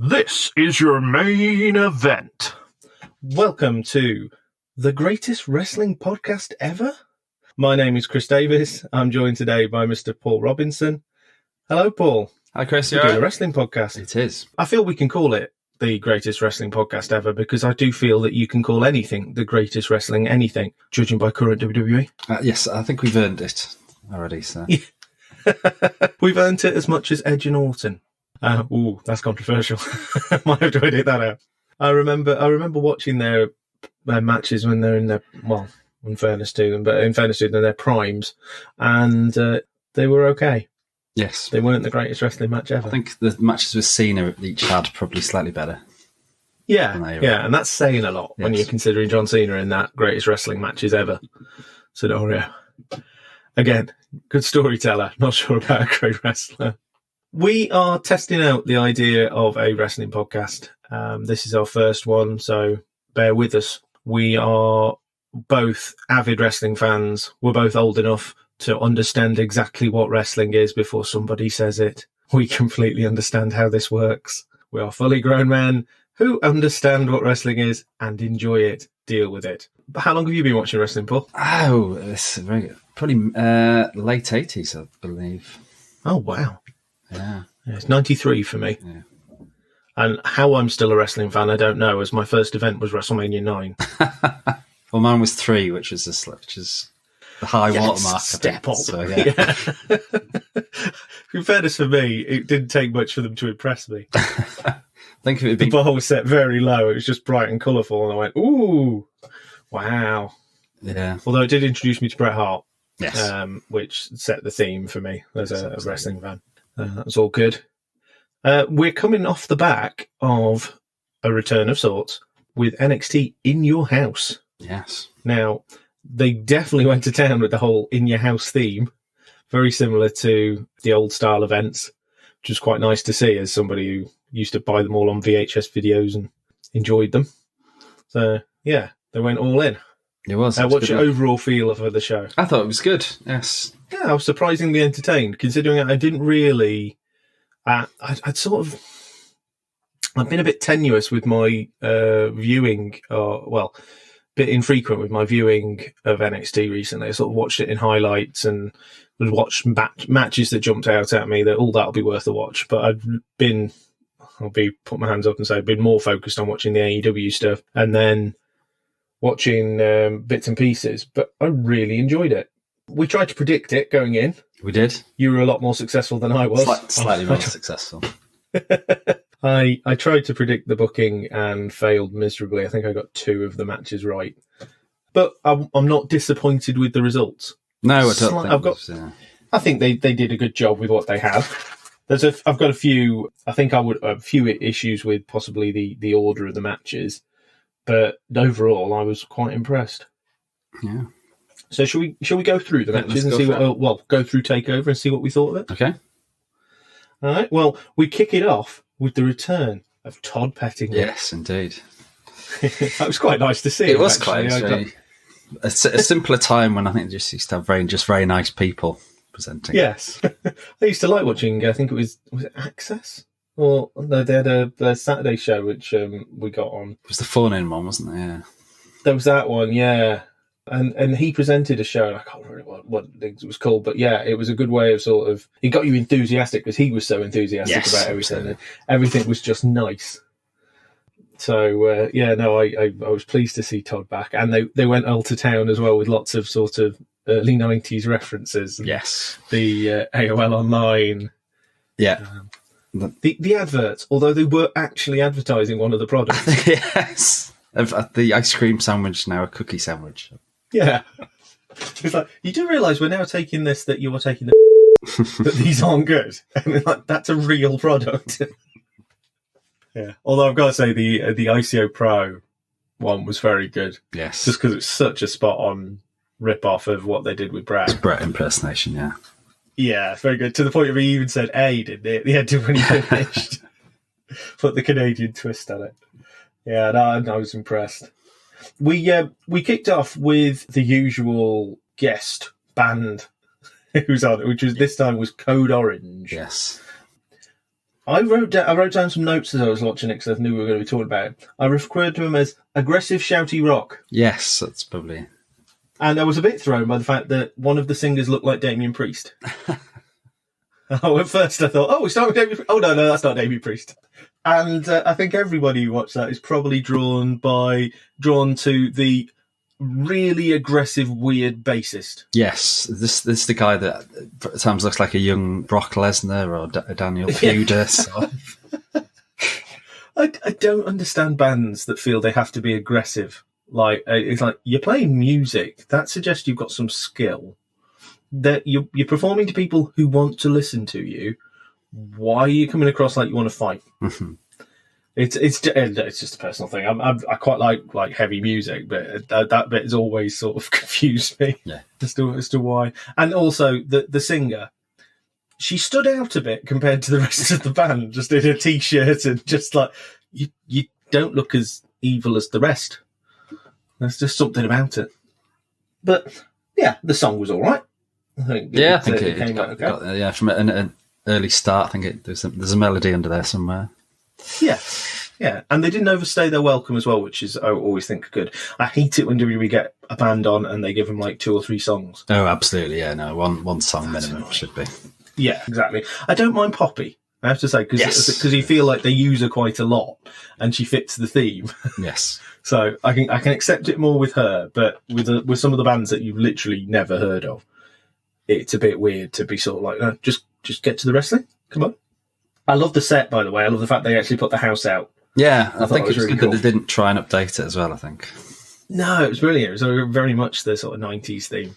This is your main event. Welcome to the greatest wrestling podcast ever. My name is Chris Davies. I'm joined today by Mr. Paul Robinson. Hello, Paul. Hi, Chris. We're doing a wrestling podcast. It is. I feel we can call it the greatest wrestling podcast ever because I do feel that you can call anything the greatest wrestling anything, judging by current WWE. Yes, I think we've earned it already. So We've earned it as much as Edge and Orton. That's controversial. Might have to edit that out. I remember watching their matches when they're in their, well, in fairness to them, in their primes, and they were okay. Yes. They weren't the greatest wrestling match ever. I think the matches with Cena each had probably slightly better. Yeah, and that's saying a lot when you're considering John Cena in that greatest wrestling matches ever scenario. Again, good storyteller, not sure about a great wrestler. We are testing out the idea of a wrestling podcast. This is our first one, so bear with us. We are both avid wrestling fans. We're both old enough to understand exactly what wrestling is before somebody says it. We completely understand how this works. We are fully grown men who understand what wrestling is and enjoy it, deal with it. But how long have you been watching wrestling, Paul? Oh, it's very good. Probably late 80s, I believe. Oh, wow. Yeah. It's 93 for me. Yeah. And how I'm still a wrestling fan, I don't know, as my first event was WrestleMania 9. Well, mine was 3, which is the high watermark. Step up. So, yeah. In fairness for me, it didn't take much for them to impress me. I think it would be... The bar was set very low. It was just bright and colourful. And I went, ooh, wow. Yeah. Although it did introduce me to Bret Hart, Yes. which set the theme for me as a wrestling fan. That was all good. We're coming off the back of a return of sorts with NXT In Your House. Yes. Now, they definitely went to town with the whole In Your House theme, very similar to the old style events, which was quite nice to see as somebody who used to buy them all on VHS videos and enjoyed them. So, yeah, they went all in. It was. What's your overall feel of the show? I thought it was good, yes. Yeah, I was surprisingly entertained, considering I didn't really... I'd been a bit tenuous with my viewing, a bit infrequent with my viewing of NXT recently. I sort of watched it in highlights and would watch matches that jumped out at me that that'll be worth a watch. But put my hands up and say, I've been more focused on watching the AEW stuff and then watching bits and pieces. But I really enjoyed it. We tried to predict it going in. We did. You were a lot more successful than I was. Slightly more successful. I tried to predict the booking and failed miserably. I think I got 2 of the matches right. But I'm not disappointed with the results. No, I don't think I think they did a good job with what they have. I've got a few issues with possibly the order of the matches. But overall, I was quite impressed. Yeah. So shall we go through the matches and see go through Takeover and see what we thought of it? Okay. All right. Well, we kick it off with the return of Todd Pettingill. Yes, indeed. That was quite nice to see. It was quite a simpler time when I think they just used to have very nice people presenting. Yes. I used to like watching, I think was it Access? Or no, they had a Saturday show which we got on. It was the phone-in one, wasn't it? Yeah. There was that one, yeah. And he presented a show, and I can't remember what it was called, but yeah, it was a good way of it got you enthusiastic because he was so enthusiastic about everything. And everything was just nice. So, I was pleased to see Todd back. And they went all to town as well with lots of sort of early 90s references. Yes. The AOL Online. Yeah. The adverts, although they were actually advertising one of the products. Yes. The ice cream sandwich, now a cookie sandwich. Yeah. It's like, you do realise we're now taking this, that you are taking that these aren't good. And like, that's a real product. Yeah. Although I've got to say the ICO Pro one was very good. Yes. Just because it's such a spot-on rip-off of what they did with Brett. It's Brett impersonation, yeah. Yeah, it's very good. To the point where he even said A, didn't it? At the end of when he finished. Put the Canadian twist on it. Yeah, no, I was impressed. We kicked off with the usual guest band who's on, which was this time was Code Orange. Yes. I wrote down some notes as I was watching it because I knew we were going to be talking about it. I referred to him as aggressive, shouty rock. Yes, that's probably... And I was a bit thrown by the fact that one of the singers looked like Damien Priest. Oh, at first I thought, we start with Damien Priest. Oh, no, that's not Damien Priest. And I think everybody who watched that is probably drawn to the really aggressive, weird bassist. Yes, this is the guy that at times looks like a young Brock Lesnar or Daniel Pudas. I don't understand bands that feel they have to be aggressive. Like, it's like, you're playing music. That suggests you've got some skill. That you're performing to people who want to listen to you. Why are you coming across like you want to fight? Mm-hmm. It's just a personal thing. I quite like heavy music, but that bit has always sort of confused me as to why. And also the singer, she stood out a bit compared to the rest of the band. Just in a t-shirt and just like you don't look as evil as the rest. There's just something about it. But yeah, the song was all right. I think it came out okay. From an early start, I think there's a melody under there somewhere. Yeah, and they didn't overstay their welcome as well, which is I always think good. I hate it when WWE get a band on and they give them like 2 or 3 songs. Oh, absolutely, yeah, no, one song minimum should be. Yeah, exactly. I don't mind Poppy, I have to say, because you feel like they use her quite a lot and she fits the theme. Yes. So I can accept it more with her, but with some of the bands that you've literally never heard of, it's a bit weird to be sort of like, just get to the wrestling. Come on. I love the set, by the way. I love the fact they actually put the house out. Yeah, I think it was really good cool. that they didn't try and update it as well, I think. No, it was brilliant. It was very much the sort of 90s theme.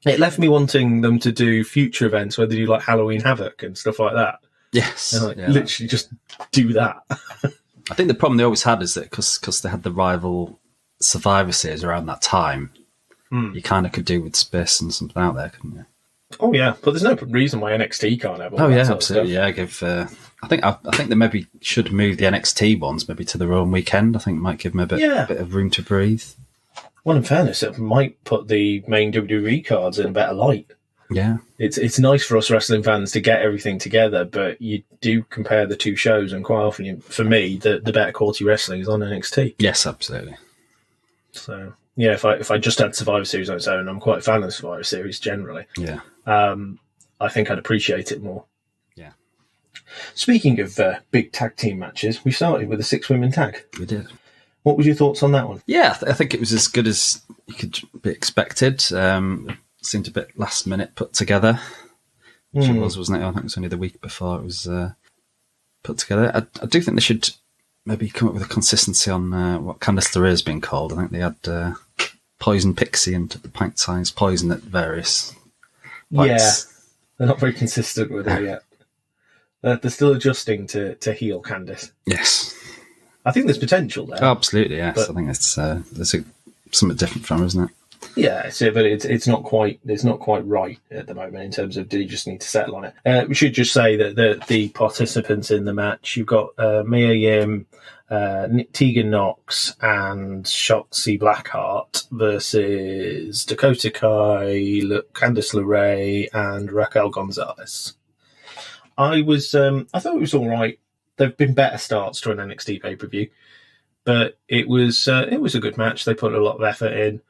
It left me wanting them to do future events where they do like Halloween Havoc and stuff like that. Yes. And literally just do that. I think the problem they always had is that because they had the rival Survivor Series around that time, you kind of could do with space and something out there, couldn't you? Oh yeah, but there's no reason why NXT can't have all that. Oh yeah, absolutely. Yeah, I think they maybe should move the NXT ones maybe to their own weekend. I think it might give them a bit of room to breathe. Well, in fairness, it might put the main WWE cards in a better light. Yeah, it's nice for us wrestling fans to get everything together, but you do compare the 2 shows, and quite often, for me, the better quality wrestling is on NXT. Yes, absolutely. So yeah, if I just had Survivor Series on its own, I'm quite a fan of Survivor Series generally. Yeah. I think I'd appreciate it more. Yeah. Speaking of big tag team matches, we started with a 6-women tag. We did. What was your thoughts on that one? Yeah, I think it was as good as you could be expected. Seemed a bit last minute put together, which it wasn't it? I think it was only the week before it was put together. I do think they should maybe come up with a consistency on what Candice LeRae has been called. I think they had Poison Pixie and the pint size Poison at various points. Yeah, they're not very consistent with it yet. They're still adjusting to heel Candice. Yes. I think there's potential there. Oh, absolutely, yes. But I think it's there's something different from her, isn't it? Yeah, but it's not quite right at the moment in terms of do you just need to settle on it. We should just say that the participants in the match, you've got Mia Yim, Tegan Knox and Shotzi Blackheart versus Dakota Kai, Candice LeRae and Raquel Gonzalez. I thought it was all right. There've been better starts to an NXT pay-per-view, but it was a good match. They put a lot of effort in.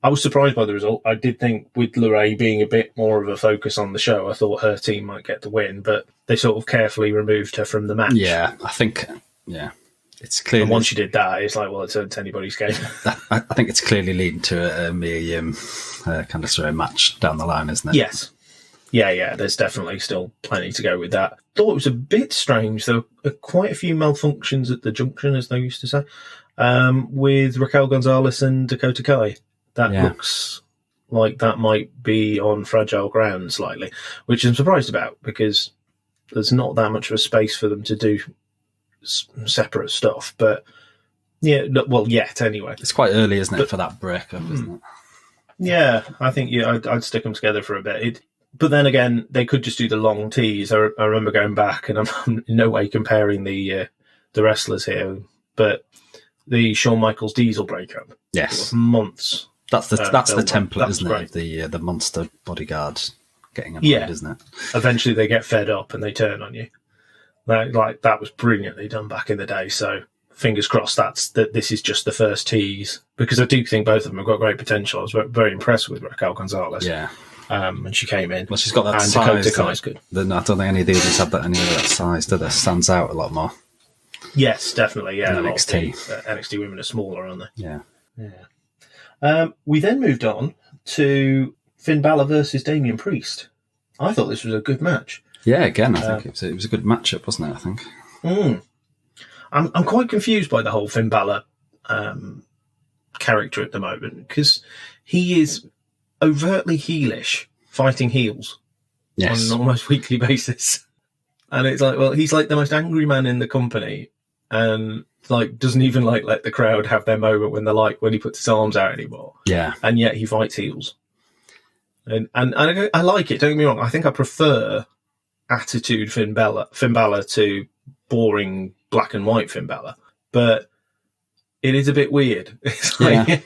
I was surprised by the result. I did think with LeRae being a bit more of a focus on the show, I thought her team might get the win, but they sort of carefully removed her from the match. Yeah, I think, it's clear. And once you did that, it's like, well, it's anybody's game. I think it's clearly leading to a Mia Yim Candice LeRae match down the line, isn't it? Yes. Yeah, there's definitely still plenty to go with that. Thought it was a bit strange, though. Quite a few malfunctions at the junction, as they used to say, with Raquel Gonzalez and Dakota Kai. That looks like that might be on fragile ground slightly, which I'm surprised about because there's not that much of a space for them to do separate stuff. But yeah, well, yet anyway. It's quite early, isn't it, for that breakup, isn't it? Yeah, I think I'd stick them together for a bit. But then again, they could just do the long tease. I remember going back, and I'm in no way comparing the wrestlers here, but the Shawn Michaels Diesel breakup. Yes, months. That's the template, isn't great. it? The monster bodyguard getting annoyed, isn't it? Eventually, they get fed up and they turn on you. That was brilliantly done back in the day. So fingers crossed that this is just the first tease, because I do think both of them have got great potential. I was very impressed with Raquel Gonzalez. Yeah. When she came in. Well, she's got that and size. Dakota Kai's good. I don't think any of the others have any of that size, do they? Stands out a lot more. Yes, definitely. Yeah, NXT. NXT women are smaller, aren't they? Yeah. Yeah. We then moved on to Finn Balor versus Damian Priest. I thought this was a good match. Yeah, again, I think it was a good matchup, wasn't it? I think. I'm quite confused by the whole Finn Balor character at the moment, because he is overtly heelish, fighting heels on an almost weekly basis. And it's like, well, he's like the most angry man in the company, and like doesn't even like let the crowd have their moment when he puts his arms out anymore. Yeah. And yet he fights heels. And I like it, don't get me wrong. I think I prefer attitude Finn Balor to boring black and white Finn Balor. But it is a bit weird. It's like,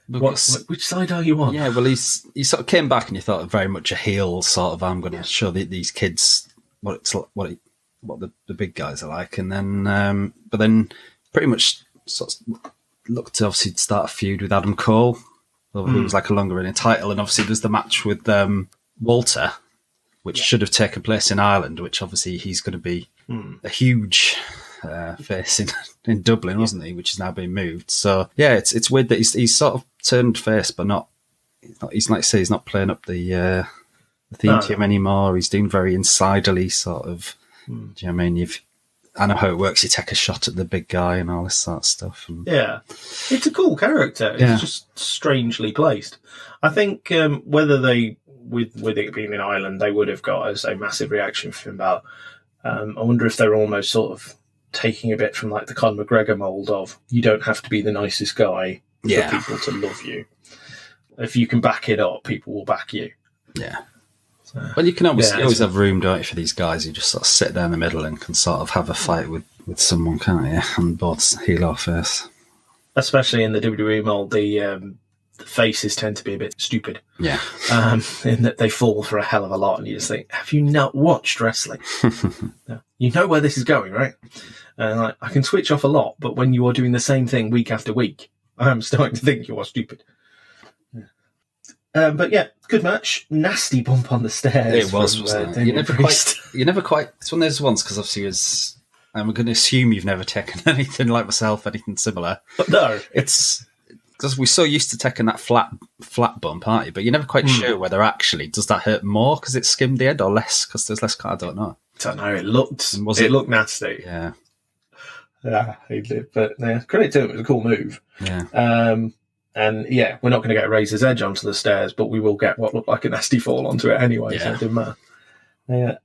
which side are you on? Yeah, well, he sort of came back and you thought very much a heel sort of, I'm going to show these kids what the big guys are like. And then, but then pretty much sort of looked to obviously start a feud with Adam Cole, who was like a longer running title. And obviously there's the match with Walter, which should have taken place in Ireland, which obviously he's going to be a huge face in Dublin, wasn't he? Which has now been moved. So yeah, it's weird that he's sort of turned face, but he's like you say, he's not playing up the theme team anymore. He's doing very insiderly sort of. Do you know what I mean? I know how it works. You take a shot at the big guy and all this sort of stuff. And, yeah, it's a cool character. It's just strangely placed. I think whether they, with it being in Ireland, they would have got a massive reaction from Finn Balor. I wonder if they're almost sort of taking a bit from like the Conor McGregor mould of, you don't have to be the nicest guy for people to love you. If you can back it up, people will back you. Yeah. Well, you can always have room, don't you, for these guys who just sort of sit there in the middle and can sort of have a fight with someone, can't you? And both heel or face. Especially in the WWE mold, the faces tend to be a bit stupid. Yeah. In that they fall for a hell of a lot, and you just think, have you not watched wrestling? You know where this is going, right? And I can switch off a lot, but when you are doing the same thing week after week, I'm starting to think you are stupid. But yeah, good match. Nasty bump on the stairs. It was, wasn't it? You never quite. It's one of those ones because obviously, I'm going to assume you've never taken anything like myself, anything similar. No, it's because we're so used to taking that flat bump, aren't you? But you're never quite sure whether actually does that hurt more because it skimmed the head or less because there's less. I don't know. It looked nasty. Yeah. Yeah, but credit to him. It was a cool move. Yeah. And yeah, we're not going to get Razor's Edge onto the stairs, but we will get what looked like a nasty fall onto it anyway, so it didn't matter. Yeah.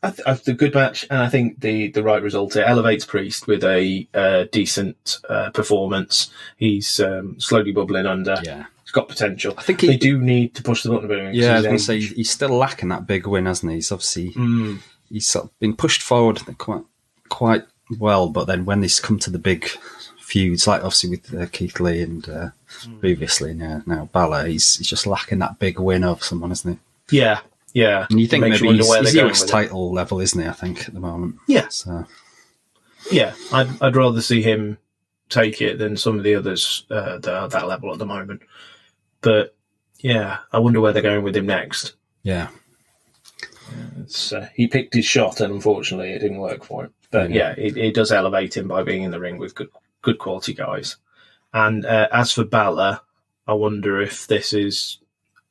I think a good match, and I think the right result. It elevates Priest with a decent performance. He's slowly bubbling under. Yeah. He's got potential. I think they do need to push the button a bit. Yeah, I was going to say, he's still lacking that big win, hasn't he? He's obviously he's sort of been pushed forward quite well, but then when he's come to the big feuds, like obviously with Keith Lee and previously now Balor, he's just lacking that big win of someone, isn't he? Yeah. And you think maybe he's US title level, isn't he? I think at the moment. Yeah. So. Yeah, I'd rather see him take it than some of the others that are at that level at the moment. But yeah, I wonder where they're going with him next. Yeah. He picked his shot, and unfortunately, it didn't work for him. But yeah, it does elevate him by being in the ring with good quality guys. And as for Balor, I wonder if this is...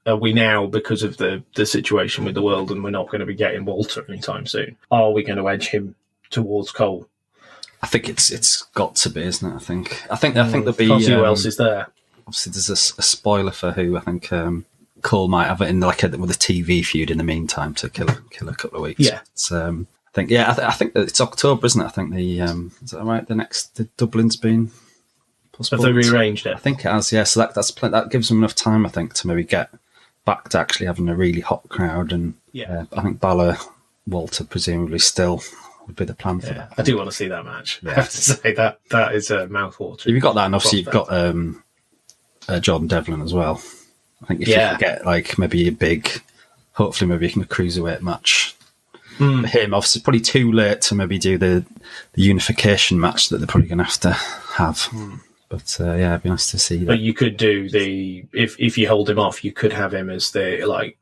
Are we now, because of the situation with the world, and we're not going to be getting Walter anytime soon, are we going to edge him towards Cole? I think it's got to be, isn't it? I think there'll be... Can't see who else is there. Obviously, there's a spoiler for who I think Cole might have it in with a TV feud in the meantime to kill a couple of weeks. Yeah. I think that it's October, isn't it? I think is that right? The Dublin's been postponed. Have they rearranged it? I think it has. Yeah, so that gives them enough time, I think, to maybe get back to actually having a really hot crowd. And I think Balor, Walter, presumably still would be the plan for that. I do want to see that match. Yeah. I have to say that is a mouthwatering. You've got that, and obviously you've got Jordan Devlin as well. I think if you could get like maybe a big, hopefully maybe a cruiserweight match for him. Obviously, it's probably too late to maybe do the unification match that they're probably going to have. But yeah, it'd be nice to see that. But you could do if you hold him off, you could have him as I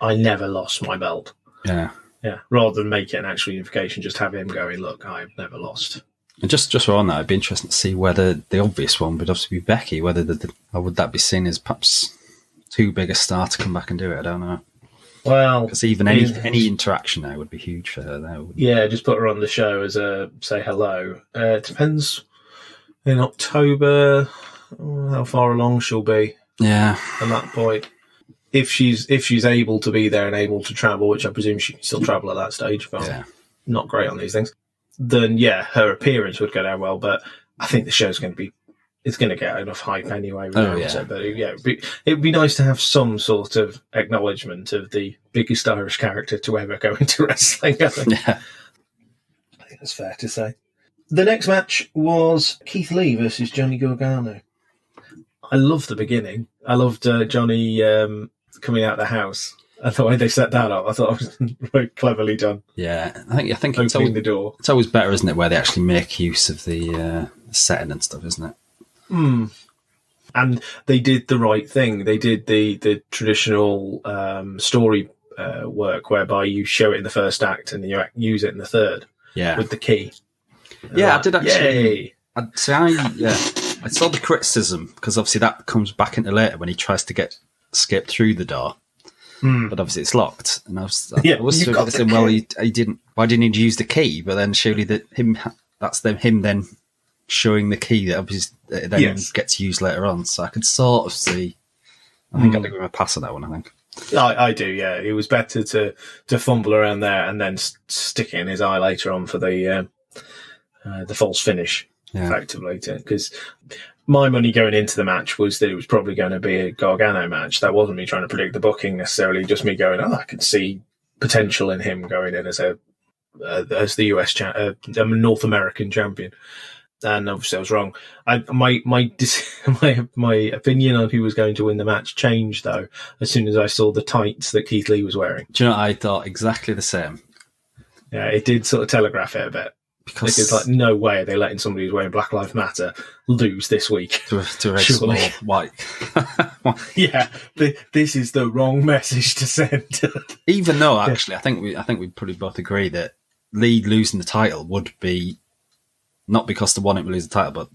never lost my belt. Yeah. Yeah. Rather than make it an actual unification, just have him going, look, I've never lost. And just on that, it'd be interesting to see whether the obvious one would obviously be Becky, whether or would that be seen as perhaps too big a star to come back and do it? I don't know. Well, because even any interaction there would be huge for her. There, yeah, just put her on the show as a say hello. It depends in October how far along she'll be. Yeah, at that point, if she's able to be there and able to travel, which I presume she can still travel at that stage. But I'm not great on these things. Then yeah, her appearance would go down well. But I think the show's going to be. It's going to get enough hype anyway. But yeah, it'd be nice to have some sort of acknowledgement of the biggest Irish character to ever go into wrestling. I think that's fair to say. The next match was Keith Lee versus Johnny Gargano. I loved the beginning. I loved Johnny coming out of the house. And the way they set that up, I thought it was very cleverly done. Yeah, I think it's opening the door. It's always better, isn't it, where they actually make use of the setting and stuff, isn't it? And they did the right thing. They did the traditional story work whereby you show it in the first act and you use it in the third. Yeah, with the key. I did actually. I saw the criticism because obviously that comes back into later when he tries to escape through the door. But obviously it's locked, and I was saying, well, he didn't. Why didn't he use the key? But then surely him then showing the key that obviously then gets used later on. So I could sort of see. I think I'll give him a pass on that one. I think. I do. Yeah, it was better to fumble around there and then stick it in his eye later on for the false finish, effectively, because. My money going into the match was that it was probably going to be a Gargano match. That wasn't me trying to predict the booking necessarily, just me going, I could see potential in him going in as the US North American champion. And obviously I was wrong. My opinion on who was going to win the match changed though as soon as I saw the tights that Keith Lee was wearing. Do you know, I thought exactly the same. Yeah, it did sort of telegraph it a bit. Because it's like, no way are they letting somebody who's wearing Black Lives Matter lose this week. To a small white. Yeah, this is the wrong message to send. Even though, actually, I think we probably both agree that Lee losing the title would be, not because they want him to lose the title, but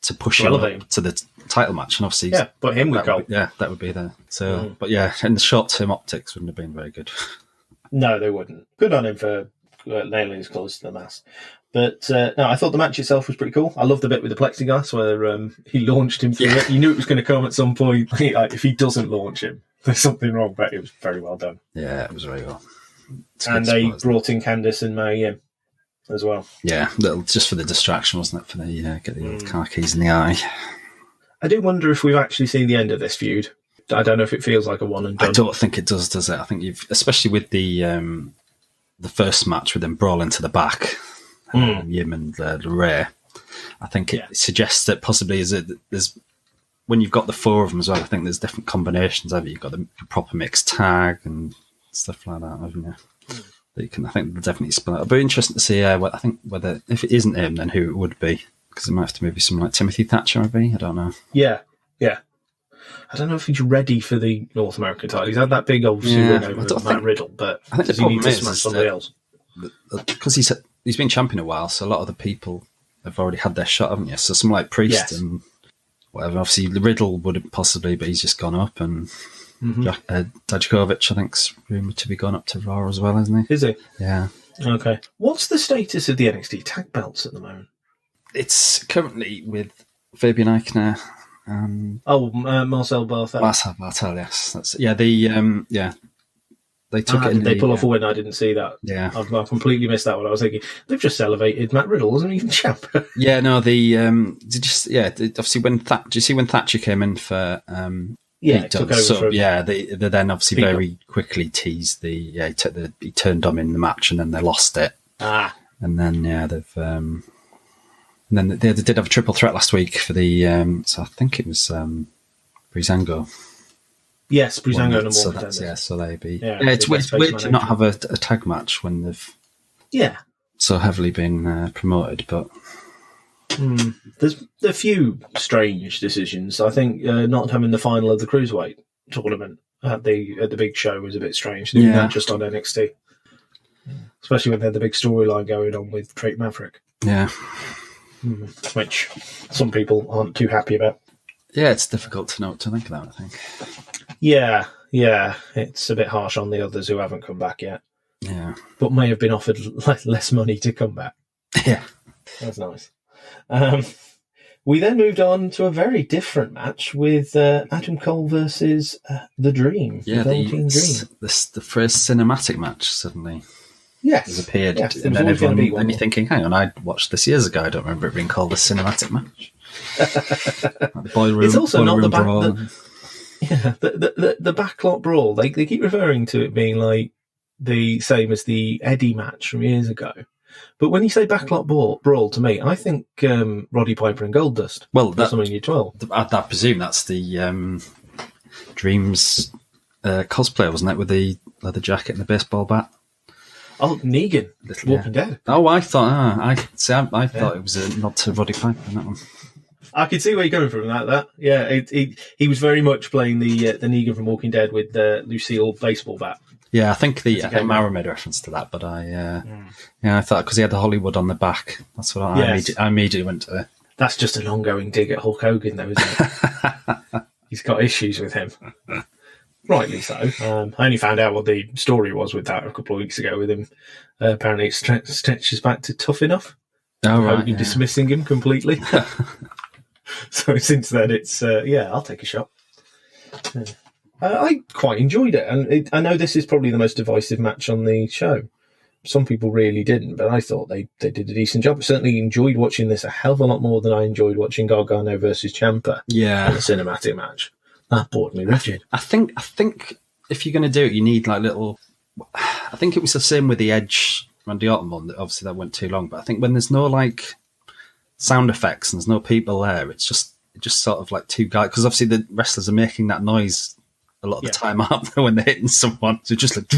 to push him up to the title match. And obviously, but him would go. That would be there. So, but yeah, and the short-term optics wouldn't have been very good. No, they wouldn't. Good on him for nailing his close to the mass. But no, I thought the match itself was pretty cool. I loved the bit with the plexiglass where he launched him through it. You knew it was going to come at some point. If he doesn't launch him, there's something wrong, but it was very well done. Yeah, it was very well. And they brought in Candice and Mae in as well. Yeah, just for the distraction, wasn't it? For the get the old car keys in the eye. I do wonder if we've actually seen the end of this feud. I don't know if it feels like a one and done. I don't think it does it? I think especially with the first match with them brawling to the back. Yim and Ray. I think it suggests that possibly there's when you've got the four of them as well. I think there's different combinations of it. You've got the proper mixed tag and stuff like that, haven't you? That you can. I think they'll definitely split. It'll be interesting to see. Whether if it isn't him, then who it would be, because it might have to maybe someone like Timothy Thatcher, maybe. I don't know. Yeah. I don't know if he's ready for the North American title. He's had that big obviously win over Matt Riddle, but I think does he need to smash somebody else? Because he's been champion a while, so a lot of the people have already had their shot, haven't you? So someone like Priest and whatever. Obviously, Riddle would possibly, but he's just gone up, and Dijakovic, I think, is rumoured to be going up to Raw as well, isn't he? Is he? Yeah. Okay. What's the status of the NXT tag belts at the moment? It's currently with Fabian Eichner and Marcel Barthel. Marcel Barthel, yes. They took it. Did they pull off a win? I didn't see that. Yeah, I completely missed that one. I was thinking they've just elevated Matt Riddle, wasn't he even champ? Yeah, no. Obviously when do you see when Thatcher came in for took over they then obviously very quickly teased he turned on in the match and then they lost it. And then they've and then they did have a triple threat last week for the so I think it was Breezango. Yes, Breezango number so one contenders. Yeah, so they'd be. Yeah, It's weird to not have a tag match when they've so heavily been promoted, but. There's a few strange decisions. I think not having the final of the Cruiserweight tournament at the big show was a bit strange. Doing that just on NXT. Especially when they had the big storyline going on with Drake Maverick. Yeah. Which some people aren't too happy about. Yeah, it's difficult to know what to think of that, I think. Yeah. It's a bit harsh on the others who haven't come back yet. Yeah. But may have been offered less money to come back. Yeah. That's nice. We then moved on to a very different match with Adam Cole versus The Dream. Yeah, the first cinematic match suddenly has appeared. Yes, and then you're thinking, hang on, I watched this years ago. I don't remember it being called a cinematic match. Like the boiler room, it's also not the brawl. The backlot brawl. They keep referring to it being like the same as the Eddie match from years ago. But when you say backlot brawl, to me, I think Roddy Piper and Goldust. Well, that's something you 12. I presume that's the Dreams cosplayer, wasn't it, with the leather jacket and the baseball bat? Oh, Negan, Walking Dead. Oh, I thought. I thought it was a nod to Roddy Piper in that one. I could see where you're coming from. That. Yeah, he was very much playing the Negan from Walking Dead with the Lucille baseball bat. Yeah, I think Mara made a reference to that, but I thought because he had the Hollywood on the back, that's what I immediately went to. That's just an ongoing dig at Hulk Hogan, though, isn't it? He's got issues with him, rightly so. I only found out what the story was with that a couple of weeks ago with him. Apparently, it stretches back to Tough Enough. Hogan dismissing him completely. So since then, it's I'll take a shot. I quite enjoyed it, and I know this is probably the most divisive match on the show. Some people really didn't, but I thought they did a decent job. I certainly enjoyed watching this a hell of a lot more than I enjoyed watching Gargano versus Ciampa. Yeah, in a cinematic match. That bored me rigid. I think if you're going to do it, you need like little. I think it was the same with the Edge Randy Orton one. Obviously, that went too long, but I think when there's no like sound effects and there's no people there, it's just sort of like two guys, because obviously the wrestlers are making that noise a lot of the time, aren't they, when they're hitting someone? So just like,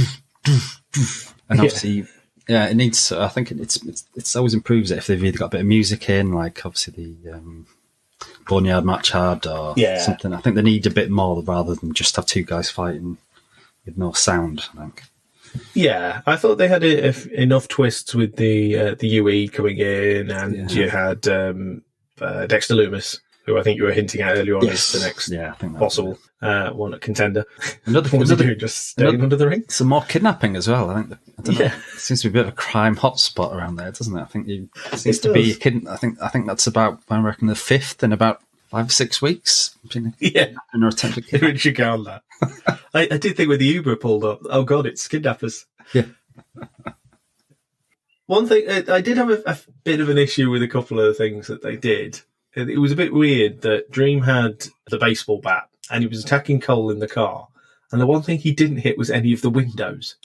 and obviously, it needs. I think it's always improves it if they've either got a bit of music in, like obviously the Boneyard Match Hard or something. I think they need a bit more rather than just have two guys fighting with no sound, I think. Yeah, I thought they had enough twists with the UE coming in, and you had Dexter Lumis, who I think you were hinting at earlier on is the next I think possible one contender. Another just staying under the ring. Some more kidnapping as well. I don't know. It seems to be a bit of a crime hotspot around there, doesn't it? I think it seems to be a kid. I think that's about, I reckon, the 5th in about 5 or 6 weeks. An attempted kidnapping. Who should go on that? I did think when the Uber pulled up, oh God, it's kidnappers. Yeah. One thing, I did have a bit of an issue with a couple of the things that they did. It was a bit weird that Dream had the baseball bat and he was attacking Cole in the car. And the one thing he didn't hit was any of the windows.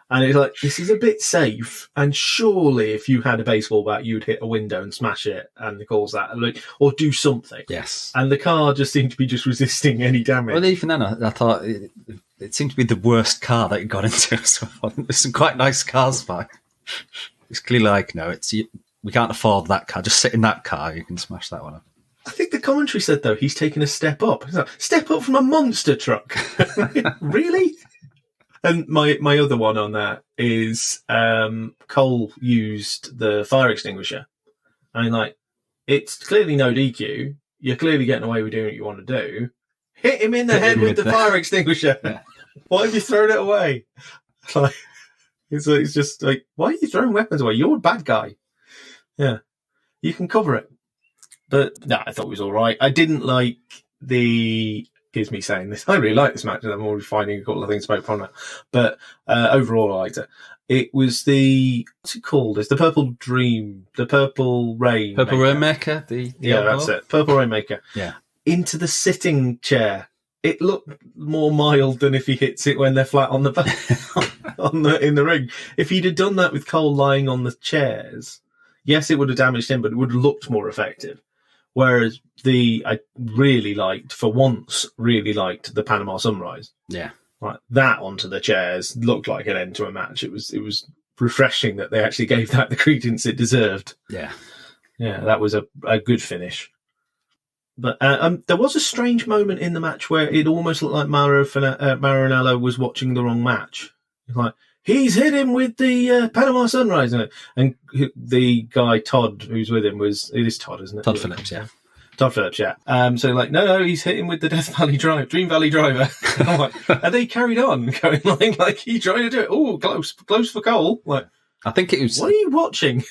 And it's like, this is a bit safe. And surely if you had a baseball bat, you'd hit a window and smash it. And he calls that, or do something. Yes. And the car just seemed to be just resisting any damage. Well, even then, I thought it seemed to be the worst car that it got into as well. There's some quite nice cars back. It's clearly like, no, we can't afford that car. Just sit in that car, you can smash that one up. I think the commentary said, though, he's taken a step up. He's like, step up from a monster truck. Really? And my other one on that is Cole used the fire extinguisher. I mean, like, it's clearly no DQ. You're clearly getting away with doing what you want to do. Hit him in the head with the fire extinguisher. Yeah. Why have you thrown it away? Like, it's just like, why are you throwing weapons away? You're a bad guy. Yeah, you can cover it. But no, I thought it was all right. I didn't like here's me saying this, I really like this match, and I'm already finding a couple of things about from it. But overall, I liked it. It was what's it called? It's the Purple Dream, the Purple Rain. Purple Rainmaker? That's it. Purple Rainmaker. Yeah. Into the sitting chair. It looked more mild than if he hits it when they're flat on the back, in the ring. If he'd have done that with Cole lying on the chairs, yes, it would have damaged him, but it would have looked more effective. Whereas I really liked the Panama Sunrise. Yeah. Like that onto the chairs looked like an end to a match. It was refreshing that they actually gave that the credence it deserved. Yeah. Yeah, that was a good finish. But there was a strange moment in the match where it almost looked like Maranello was watching the wrong match. Like, he's hit him with the Panama Sunrise. And the guy, Todd, who's with him, it is Todd, isn't it? Todd Phillips, yeah. Todd Phillips, yeah. So like, no, he's hit him with the Dream Valley Driver. And they carried on going like he tried to do it. Oh, close for Cole. Like, I think it was. What are you watching?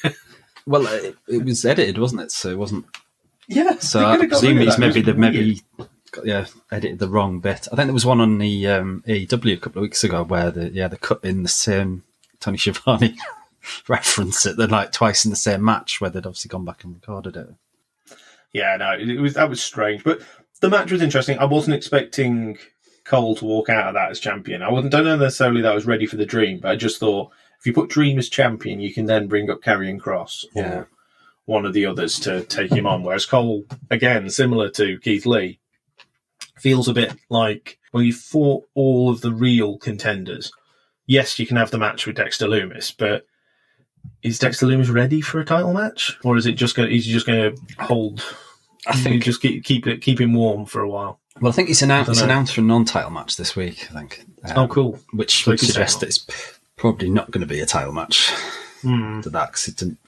Well, it was edited, wasn't it? So it wasn't. Yeah. So I presume they've maybe edited the wrong bit. I think there was one on the AEW a couple of weeks ago where they cut in the same Tony Schiavone reference it. They're like twice in the same match where they'd obviously gone back and recorded it. Yeah, no, that was strange, but the match was interesting. I wasn't expecting Cole to walk out of that as champion. Don't know necessarily that I was ready for the Dream, but I just thought if you put Dream as champion, you can then bring up Karrion Kross or one of the others to take him on. Whereas Cole, again, similar to Keith Lee, feels a bit like, well, you fought all of the real contenders. Yes, you can have the match with Dexter Lumis, but is Dexter Lumis ready for a title match, or is it just going? Is he just going to hold? I think just keep him warm for a while. Well, I think he's announced for a non-title match this week. I think. Cool. Which would suggest that it's probably not going to be a title match. To that, because it didn't.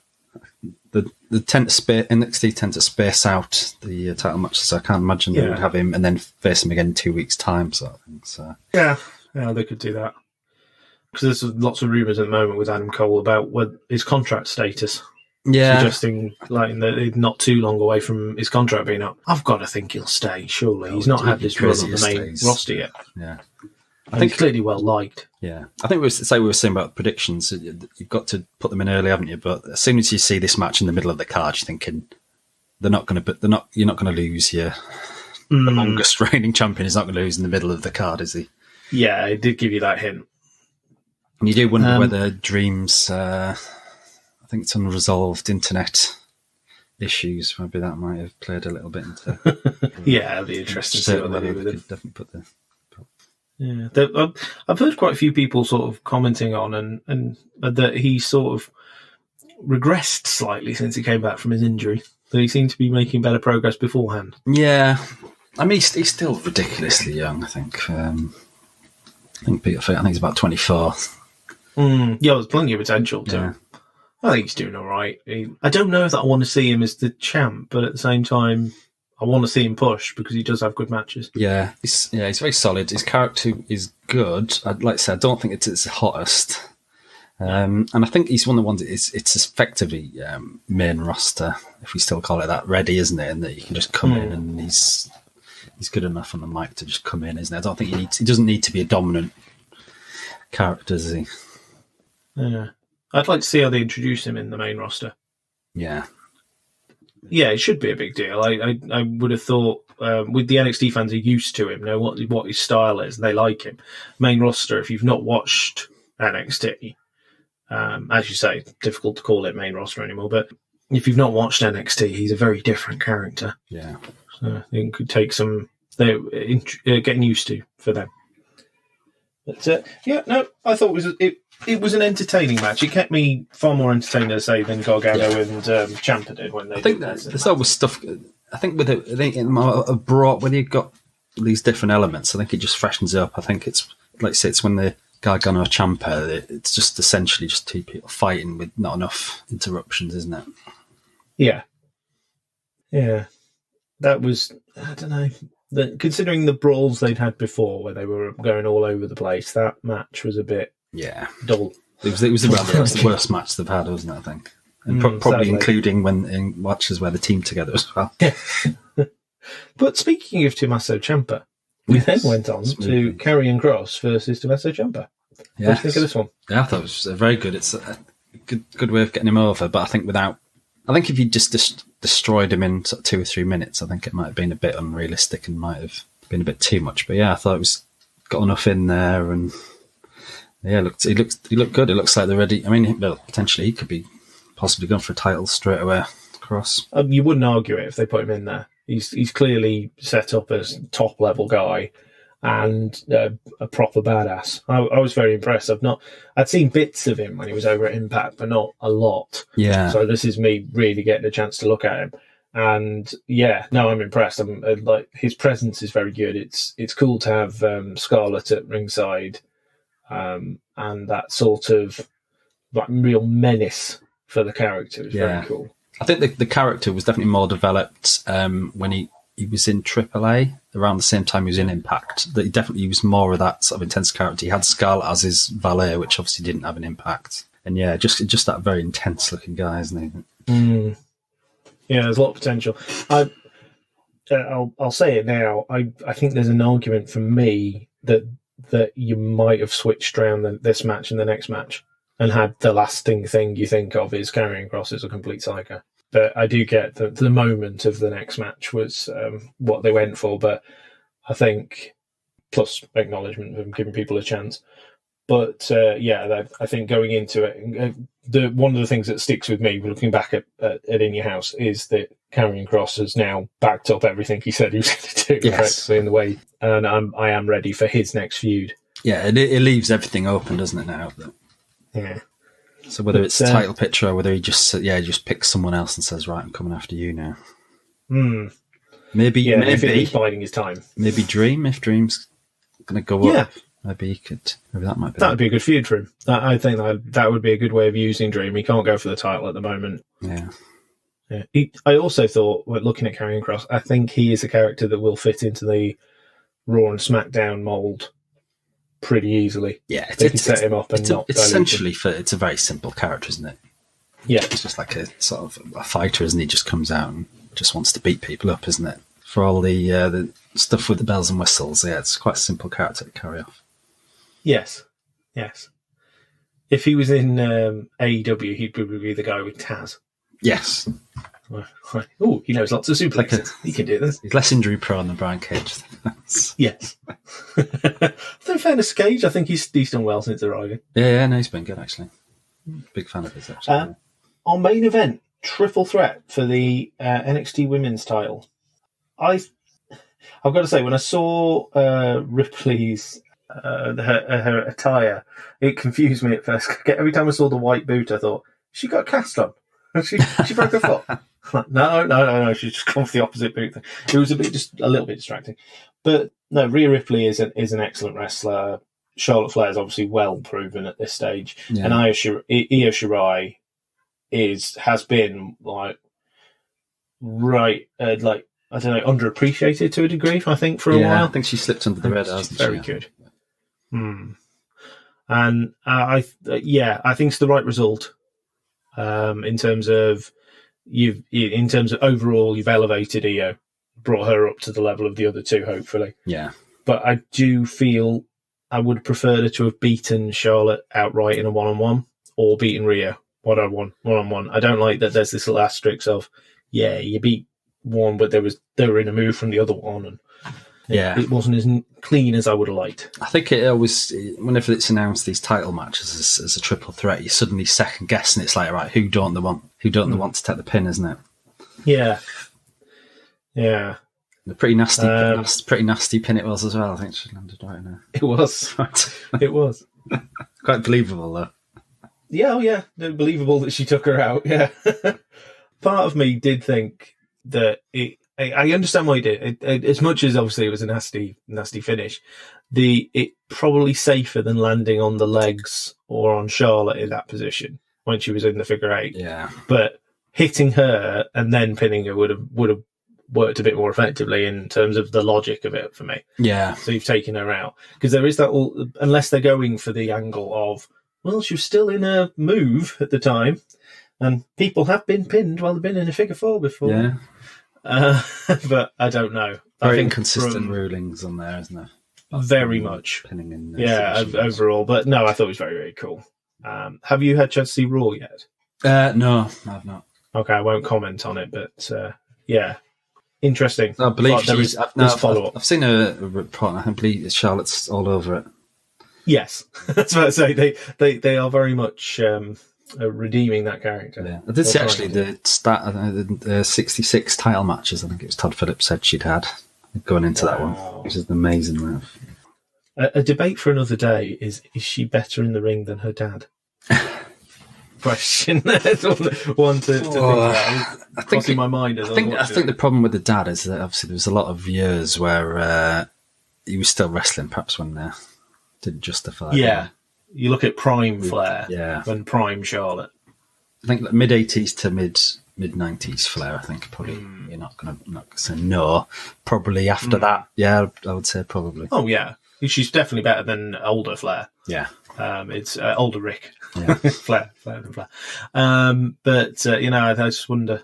The NXT tend to space out the title matches, so I can't imagine they would have him and then face him again in 2 weeks' time. So I think so. Yeah, they could do that. Because there's lots of rumours at the moment with Adam Cole about his contract status. Yeah. Suggesting like that he's not too long away from his contract being up. I've got to think he'll stay, surely. He's not had this run on the main roster yet. Yeah. I think he's clearly well liked. Yeah. I think we were saying about predictions. You've got to put them in early, haven't you? But as soon as you see this match in the middle of the card, you're thinking you're not going to lose here. The longest reigning champion is not going to lose in the middle of the card, is he? Yeah, it did give you that hint. And you do wonder whether Dream's, I think it's unresolved internet issues. Maybe that might have played a little bit into. Yeah, it'd be interesting to see what they do with it. Definitely put the. Yeah, I've heard quite a few people sort of commenting on and that he sort of regressed slightly since he came back from his injury. That he seemed to be making better progress beforehand. Yeah, I mean he's still ridiculously young. I think he's about 24. Yeah, there's plenty of potential to him. I think he's doing all right. I don't know if I want to see him as the champ, but at the same time, I want to see him push because he does have good matches. Yeah, he's very solid. His character is good. I'd like to say I don't think it's his hottest, and I think he's one of the ones. It's effectively main roster, if we still call it that, ready, isn't it? And that you can just come in and he's good enough on the mic to just come in, isn't it? I don't think he doesn't need to be a dominant character, does he? Yeah, I'd like to see how they introduce him in the main roster. Yeah, it should be a big deal. I would have thought with the NXT fans are used to him, know what his style is, they like him. Main roster, if you've not watched NXT, as you say, difficult to call it main roster anymore, but if you've not watched NXT, he's a very different character. Yeah. So I think it could take some getting used to for them. But I thought it was an entertaining match. It kept me far more entertained, say, than Gargano and Ciampa did when they. I think there's always stuff. I think with it, when you've got these different elements, I think it just freshens it up. I think it's like I say, it's when the Gargano or Ciampa, it's just essentially just two people fighting with not enough interruptions, isn't it? Yeah. That was, I don't know. Considering the brawls they'd had before, where they were going all over the place, that match was a bit dull. It was the worst match they've had, wasn't it? I think, and probably sadly, including when in matches where the team together as well. But speaking of Tommaso Ciampa, we then went on to Karrion Kross versus Tommaso Ciampa. What do you think of this one? Yeah, I thought it was very good. It's a good way of getting him over, but I think if you just destroyed him in sort of 2 or 3 minutes, I think it might have been a bit unrealistic and might have been a bit too much. But I thought it was got enough in there, and he looked good. It looks like they're ready. I mean, potentially he could be possibly going for a title straight away. Cross. You wouldn't argue it if they put him in there. He's clearly set up as top level guy and a proper badass. I was very impressed. I'd seen bits of him when he was over at Impact, but not a lot. Yeah. So this is me really getting a chance to look at him. And yeah, no, I'm impressed. I'm like, his presence is very good. It's cool to have Scarlett at ringside, and that sort of like real menace for the character is very cool. I think the character was definitely more developed when he was in AAA around the same time he was in Impact. That he definitely was more of that sort of intense character. He had Scarlett as his valet, which obviously didn't have an impact. And yeah, just that very intense looking guy, isn't he? Yeah, there's a lot of potential. I'll say it now. I think there's an argument for me that you might have switched around this match and the next match and had the lasting thing you think of is Karrion Kross as a complete psycho. But I do get that the moment of the next match was what they went for. But I think, plus acknowledgement of giving people a chance. But I think going into it, one of the things that sticks with me looking back at In Your House is that Karrion Kross has now backed up everything he said he was going to do correctly in the way, and I am ready for his next feud. Yeah, it leaves everything open, doesn't it now? Yeah. So whether it's title picture or whether he just picks someone else and says, "Right, I'm coming after you now." Maybe he's biding his time. Maybe Dream, if Dream's going to go up. Maybe he could. Maybe that might be. That would be a good feud for him. I think that would be a good way of using Dream. He can't go for the title at the moment. Yeah. I also thought, looking at Karrion Kross, I think he is a character that will fit into the Raw and SmackDown mold pretty easily. Yeah, they can set him up and not. It's essentially it's a very simple character, isn't it? Yeah, it's just like a sort of a fighter, isn't he? Just comes out and just wants to beat people up, isn't it? For all the stuff with the bells and whistles, it's quite a simple character to carry off. Yes. If he was in AEW, he'd probably be the guy with Taz. Yes. Oh, he knows lots of suplexes. He can do this. He's less injury prone than Brian Cage. Yes. In fairness, Cage, I think he's done well since arriving. Yeah, no, he's been good actually. Big fan of his actually. Our main event, triple threat for the NXT Women's title. I've got to say, when I saw Ripley's her attire, it confused me at first. Every time I saw the white boot, I thought, she got a cast on. She broke her foot. No. She's just gone for the opposite boot thing. It was just a little bit distracting. But no, Rhea Ripley is an excellent wrestler. Charlotte Flair is obviously well proven at this stage, and Io Shirai has been like I don't know, underappreciated to a degree. I think for a while. I think she slipped under the radar. Very good. And I think it's the right result. In terms of overall, you've elevated Io, brought her up to the level of the other two, hopefully. Yeah. But I do feel I would prefer her to have beaten Charlotte outright in a one-on-one or beaten Rhea one-on-one. I don't like that there's this little asterisk of, you beat one, but they were in a move from the other one, and it wasn't as clean as I would have liked. I think it always, whenever it's announced these title matches as a triple threat, you suddenly second guess, and it's like, right, who don't they want to take the pin, isn't it? Yeah. A pretty nasty pin it was as well. I think she landed right in there. It was. It was. Quite believable though. Yeah, believable that she took her out. Yeah. Part of me did think that I understand why he did it. As much as obviously it was a nasty finish, it probably safer than landing on the legs or on Charlotte in that position when she was in the figure eight. Yeah. But hitting her and then pinning her would have worked a bit more effectively in terms of the logic of it for me. Yeah. So you've taken her out. Because there is that, unless they're going for the angle of, well, she was still in a move at the time, and people have been pinned while they've been in a figure four before. Yeah. But I don't know. Very inconsistent rulings on there, isn't there? Very much. Pinning in overall. But no, I thought it was very, very cool. Have you had a chance to see Raw yet? No, I've not. Okay, I won't comment on it, but interesting. I believe follow-up. I've seen a report. I believe Charlotte's all over it. Yes, that's what I say. They are very much redeeming that character. Yeah. I did see actually the 66 title matches. I think it was Todd Phillips said she'd had going into that one, which is an amazing move. A debate for another day is she better in the ring than her dad? Question. That's one to think about. I think in my mind. I think the problem with the dad is that obviously there was a lot of years where he was still wrestling, perhaps when didn't justify. Yeah, you look at Prime Flair, and Prime Charlotte. I think mid 80s to mid 90s Flair. I think probably you're not gonna say no. Probably after that, yeah, I would say probably. Oh yeah, she's definitely better than older Flair. Yeah. It's older Rick, yeah. Flair than Flair. But I just wonder.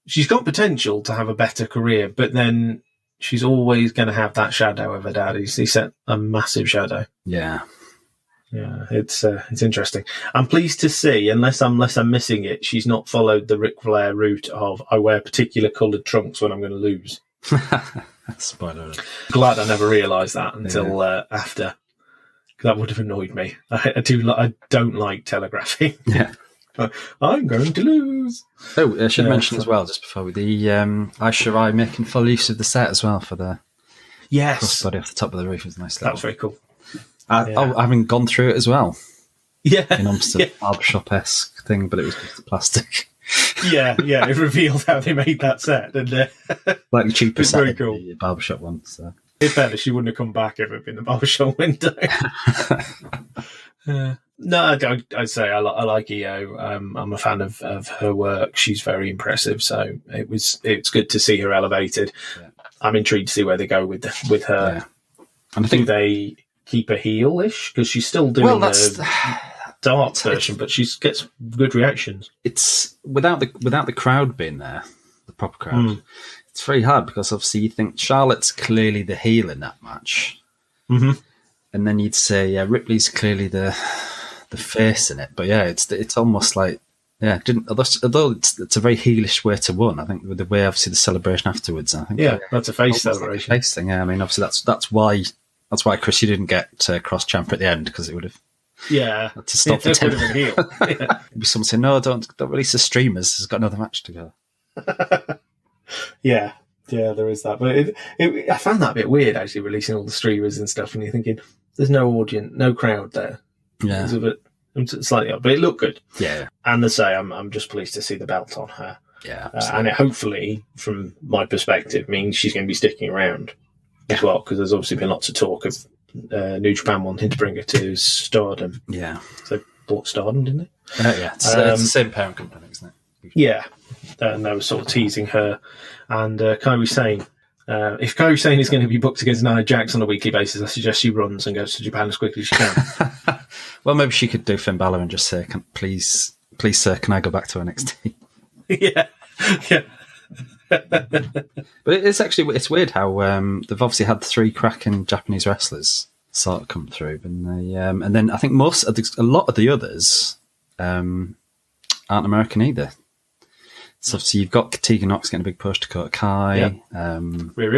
She's got potential to have a better career, but then she's always going to have that shadow of her dad. He set a massive shadow. Yeah, yeah. It's interesting. I'm pleased to see, unless I'm missing it, she's not followed the Ric Flair route of I wear particular coloured trunks when I'm going to lose. Spoiler alert. Glad I never realised that until after. That would have annoyed me. I don't like telegraphing. Yeah, I'm going to lose. Oh, I should mention as well, just before the Aisha making full use of the set as well for the crossbody off the top of the roof was nice. That was very cool. Having gone through it as well. Yeah, in almost a barbershop-esque thing, but it was just plastic. yeah. It revealed how they made that set, and like the cheaper set, very cool. The barbershop one. So. In fairness, she wouldn't have come back if it had been the barbershop window. No, I'd say I like EO. I'm a fan of her work. She's very impressive. So it's good to see her elevated. Yeah. I'm intrigued to see where they go with her. Yeah. And I think they keep her heel-ish because she's still doing the dark version, but she gets good reactions. It's without the crowd being there, the proper crowd. It's very hard because obviously you think Charlotte's clearly the heel in that match, and then you'd say Ripley's clearly the face in it. But yeah, it's almost like although it's a very heelish way to win. I think with the way obviously the celebration afterwards. I think that's a face celebration. Like a face thing. Yeah, I mean obviously that's why Chris, you didn't get cross champ at the end because it would have. Yeah, had to stop the would have been heel. Yeah. Maybe someone say no, don't release the streamers. There's got another match to go. Yeah, there is that. But I found that a bit weird, actually, releasing all the streamers and stuff, and you're thinking, there's no audience, no crowd there. Yeah. It's a bit slightly odd, but it looked good. Yeah. And to say, I'm just pleased to see the belt on her. Yeah, and it hopefully, from my perspective, means she's going to be sticking around as well, because there's obviously been lots of talk of New Japan wanting to bring her to Stardom. Yeah. So they bought Stardom, didn't they? Yeah, it's the same parent company, isn't it? Yeah. And they were sort of teasing her. And Kairi Sane. If Kairi Sane is going to be booked against Nia Jax on a weekly basis, I suggest she runs and goes to Japan as quickly as she can. Well, maybe she could do Finn Balor and just say, please, sir, can I go back to NXT? Yeah. But it's weird how they've obviously had 3 cracking Japanese wrestlers sort of come through. And then I think a lot of the others aren't American either. So obviously you've got Tegan Knox getting a big push, Dakota Kai. Rhea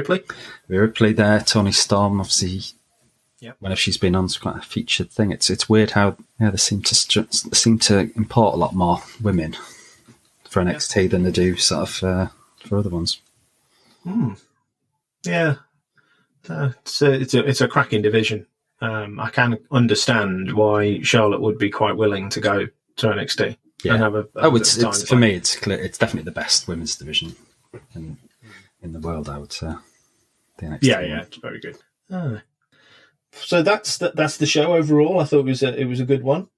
Ripley there, Toni Storm, obviously. Yep. Whenever she's been on, it's quite a featured thing. It's weird how they seem to import a lot more women for NXT than they do sort of for other ones. Yeah, it's a cracking division. I can understand why Charlotte would be quite willing to go to NXT. Yeah. And have a it's for me. It's clear. It's definitely the best women's division in the world. I would say. The NXT yeah, it's very good. So that's the show overall. I thought it was a good one.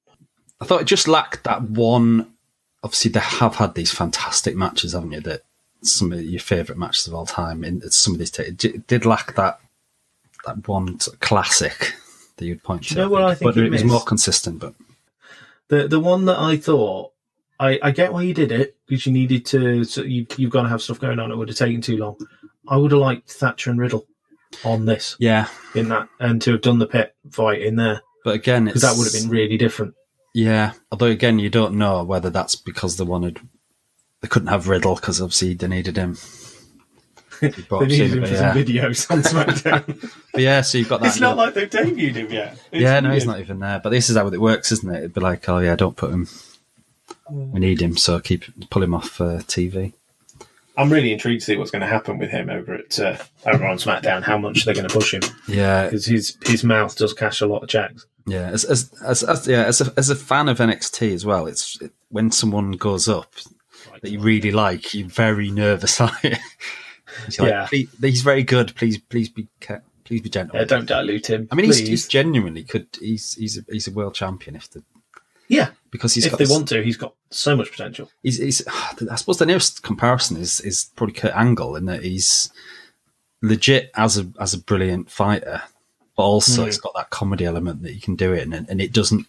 I thought it just lacked that one. Obviously, they have had these fantastic matches, haven't you? That some of your favourite matches of all time. In some of these, it did lack that one sort of classic that you'd point to. You know what I think? But it was more consistent. But the one that I thought, I get why you did it because you needed to. So you've got to have stuff going on. It would have taken too long. I would have liked Thatcher and Riddle on this. Yeah, in that, and to have done the pit fight in there. But again, because that would have been really different. Yeah, although again, you don't know whether that's because they couldn't have Riddle because obviously they needed him. They needed him for some videos on SmackDown. But yeah, so you've got that. It's not like they've debuted him yet. He's not even there. But this is how it works, isn't it? It'd be like, oh yeah, don't put him. We need him, so pull him off TV. I'm really intrigued to see what's going to happen with him over on SmackDown. How much they're going to push him? Yeah, because his mouth does cash a lot of checks. Yeah, as a fan of NXT as well, when someone goes up that you really like, you're very nervous. He's very good. Please be gentle. Yeah, don't dilute him. I mean, he's genuinely could. He's a world champion because if they want to, he's got so much potential. He's I suppose the nearest comparison is probably Kurt Angle in that he's legit as a brilliant fighter, but also it's got that comedy element that you can do it, and it doesn't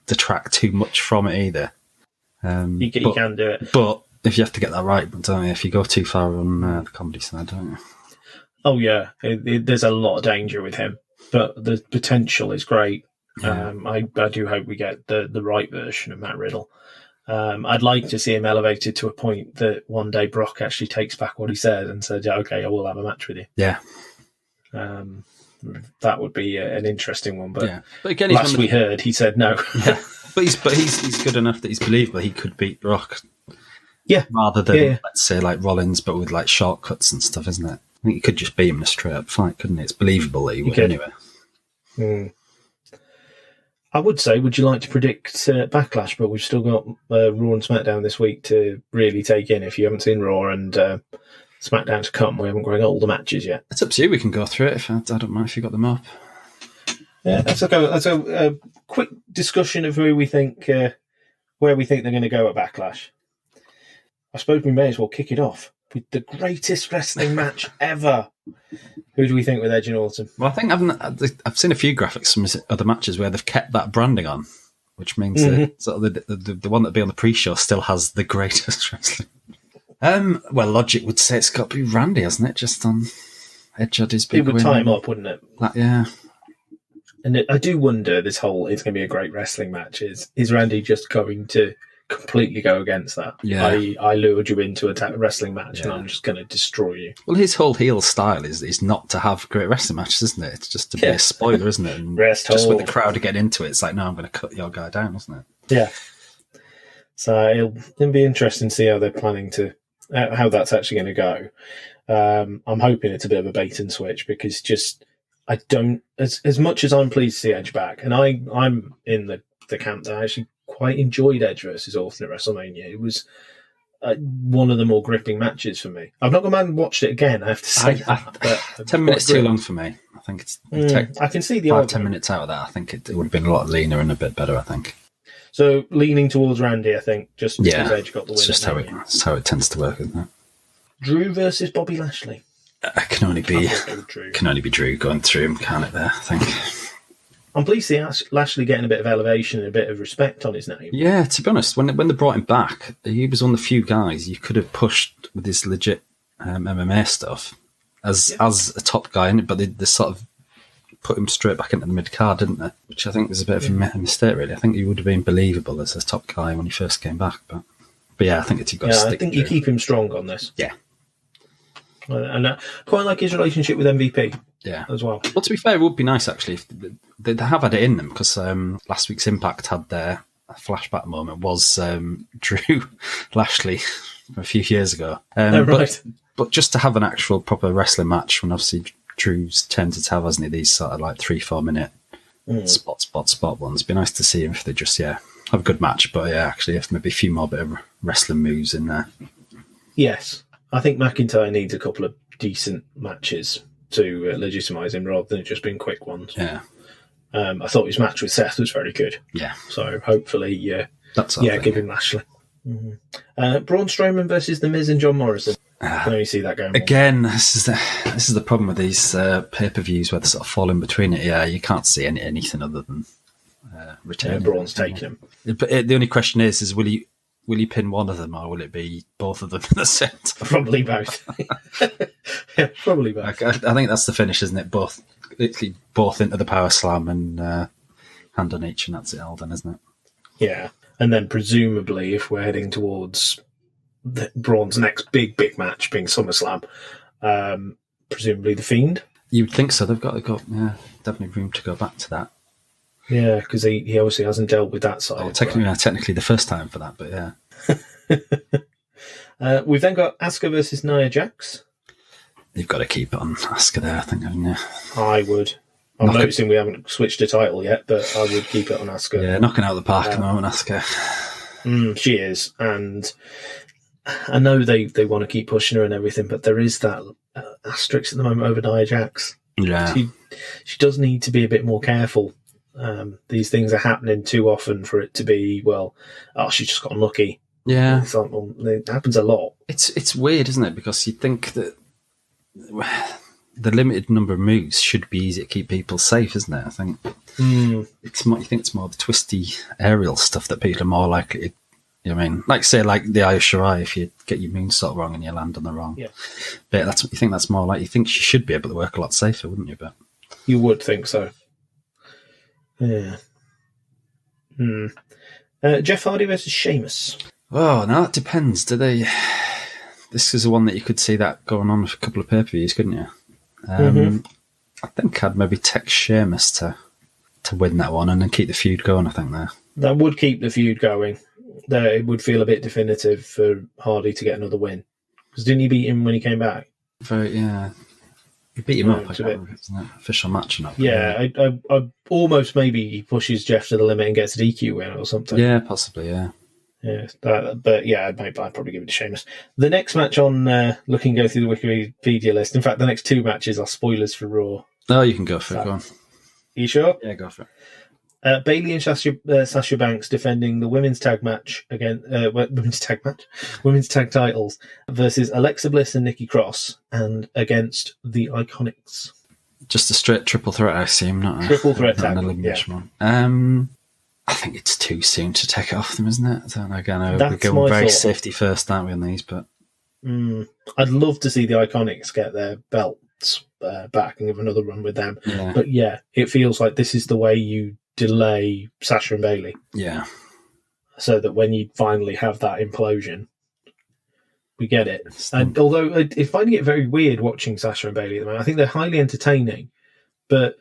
detract too much from it either. You can do it, but if you have to get that right, don't you? If you go too far on the comedy side, don't you? Oh yeah, there's a lot of danger with him, but the potential is great. Yeah. I do hope we get the right version of Matt Riddle. I'd like to see him elevated to a point that one day Brock actually takes back what he said and said, "Yeah, okay, I will have a match with you." Yeah, that would be an interesting one. But again, last we heard, he said no. Yeah, but he's good enough that he's believable. He could beat Brock. Yeah, rather than let's say like Rollins, but with like shortcuts and stuff, isn't it? I think he could just beat him in a straight up fight, couldn't he? It's believable that he would anyway. I would say, would you like to predict Backlash? But we've still got Raw and SmackDown this week to really take in. If you haven't seen Raw and SmackDown to come, we haven't got all the matches yet. It's up to you. We can go through it. I don't mind if you got them up. Yeah, let's go. A quick discussion of where we think they're going to go at Backlash. I suppose we may as well kick it off with the greatest wrestling match ever. Who do we think with Edge and Orton? Well, I think I've seen a few graphics from other matches where they've kept that branding on, which means that sort of the one that'd be on the pre-show still has the greatest wrestling. Well, logic would say it's got to be Randy, hasn't it? Just on Edge had his big win. It would tie him up, wouldn't it? Yeah. And I do wonder, this whole it's going to be a great wrestling match. Is Randy just going to completely go against that? Yeah. I lured you into a wrestling match and I'm just going to destroy you. Well, his whole heel style is not to have great wrestling matches, isn't it? It's just to be a spoiler, isn't it? And just when the crowd are getting into it, it's like, no, I'm going to cut your guy down, isn't it? Yeah. So it'll be interesting to see how they're planning to, how that's actually going to go. I'm hoping it's a bit of a bait and switch because I don't, as much as I'm pleased to see Edge back, and I'm in the camp that I actually quite enjoyed Edge versus Orton at WrestleMania. It was one of the more gripping matches for me. I've not gone back and watched it again, I have to say. 10 minutes too long for me. I think it's I can see the 5-10 minutes out of that. I think it would have been a lot leaner and a bit better, I think. So leaning towards Randy, I think, just because Edge got the win. It's just how it tends to work, isn't it? Drew versus Bobby Lashley. It can only be Drew going through him, can't it? There, I think. I'm pleased to see Lashley getting a bit of elevation and a bit of respect on his name. Yeah, to be honest, when they brought him back, he was one of the few guys you could have pushed with his legit MMA stuff as a top guy, but they sort of put him straight back into the mid card, didn't they? Which I think was a bit of a mistake, really. I think he would have been believable as a top guy when he first came back, but yeah, I think you've got to stick. I think you keep him strong on this. Yeah. And I quite like his relationship with MVP. Yeah, as well. Well, to be fair, it would be nice actually if they have had it in them because last week's Impact had their flashback moment was Drew Lashley a few years ago. Right. But just to have an actual proper wrestling match when obviously Drew's tended to have, hasn't he, these sort of like 3-4 minute spot ones. It'd be nice to see him if they just have a good match. But yeah, actually, if maybe a few more bit of wrestling moves in there. Yes, I think McIntyre needs a couple of decent matches to legitimise him rather than just being quick ones. Yeah. I thought his match with Seth was very good. Yeah. So hopefully, give him Lashley. Mm-hmm. Braun Strowman versus The Miz and John Morrison. I can only see that going again. This is the problem with these pay-per-views where they sort of fall in between it. Yeah, you can't see anything other than retaining. Braun's taking him. But the only question is will he pin one of them or will it be both of them in the set? Probably both. Yeah, probably both. I think that's the finish, isn't it? Both into the power slam and hand on each, and that's it all done, isn't it? Yeah, and then presumably if we're heading towards Braun's next big match being SummerSlam, presumably The Fiend. You'd think so. They've got definitely room to go back to that. Yeah, because he obviously hasn't dealt with that side. Oh, technically the first time for that, but yeah. We've then got Asuka versus Nia Jax. You've got to keep it on Asuka there, I think, haven't you? I would. I'm noticing we haven't switched a title yet, but I would keep it on Asuka. Yeah, knocking out the park at the moment, Asuka. She is, and I know they want to keep pushing her and everything, but there is that asterisk at the moment over Nia Jax. Yeah. She does need to be a bit more careful. These things are happening too often for it to be, she just got unlucky. Yeah. It's like, it happens a lot. It's weird, isn't it? Because you think that the limited number of moves should be easy to keep people safe, isn't it? I think it's more. You think it's more the twisty aerial stuff that people are more likely to. You know what I mean, like the Io Shirai, if you get your moonsault wrong and you land on the wrong bit, that's what you think. That's more like you think she should be able to work a lot safer, wouldn't you? But you would think so. Yeah. Jeff Hardy versus Sheamus. Oh, no, it depends. Do they? This is the one that you could see that going on for a couple of pay-per-views, couldn't you? I think I'd maybe text Sheamus to win that one and then keep the feud going. I think there that would keep the feud going. It would feel a bit definitive for Hardy to get another win, because didn't he beat him when he came back? He beat him up. I can't remember if it's an official match or not. Yeah, I almost maybe he pushes Jeff to the limit and gets a DQ win or something. Yeah, possibly. Yeah. Yeah, but yeah, I'd probably give it to Sheamus. The next match on go through the Wikipedia list. In fact, the next two matches are spoilers for Raw. Oh, you can go for it. Go on. You sure? Yeah, go for it. Bayley and Sasha Banks defending the women's tag titles versus Alexa Bliss and Nikki Cross, and against the Iconics. Just a straight triple threat, I assume, not a triple threat tag. One. I think it's too soon to take it off them, isn't it? I don't know. Again, we're going very safety first, aren't we, on these? But I'd love to see the Iconics get their belts back and give another run with them. Yeah. But yeah, it feels like this is the way you delay Sasha and Bayley. Yeah. So that when you finally have that implosion, we get it. And although I'm finding it very weird watching Sasha and Bayley at the moment, I think they're highly entertaining, but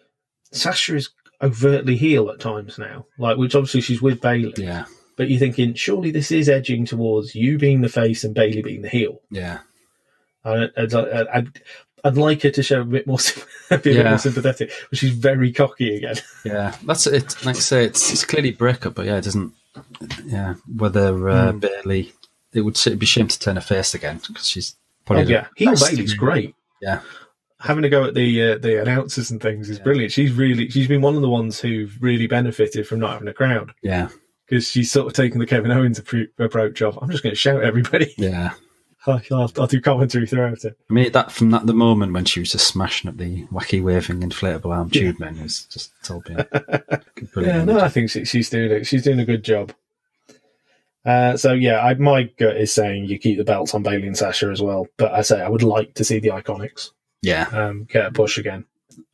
Sasha is overtly heel at times now, which obviously she's with Bayley. Yeah. But you're thinking, surely this is edging towards you being the face and Bayley being the heel. Yeah. I'd like her to show a bit more sympathetic, but she's very cocky again. Yeah, that's it. Like I say, it's clearly a breakup, but yeah, it doesn't. Yeah, whether Bayley, it would be a shame to turn her face again because she's probably heel Bayley's great. Yeah. Having to go at the announcers and things is brilliant. She's been one of the ones who've really benefited from not having a crowd. Yeah, because she's sort of taken the Kevin Owens approach of, I'm just going to shout at everybody. Yeah, I'll do commentary throughout it. I mean, the moment when she was just smashing at the wacky waving inflatable arm tube men was just told me. I think she's doing it. She's doing a good job. My gut is saying you keep the belts on Bayley and Sasha as well. But I say I would like to see the Iconics. Yeah. Get a push again.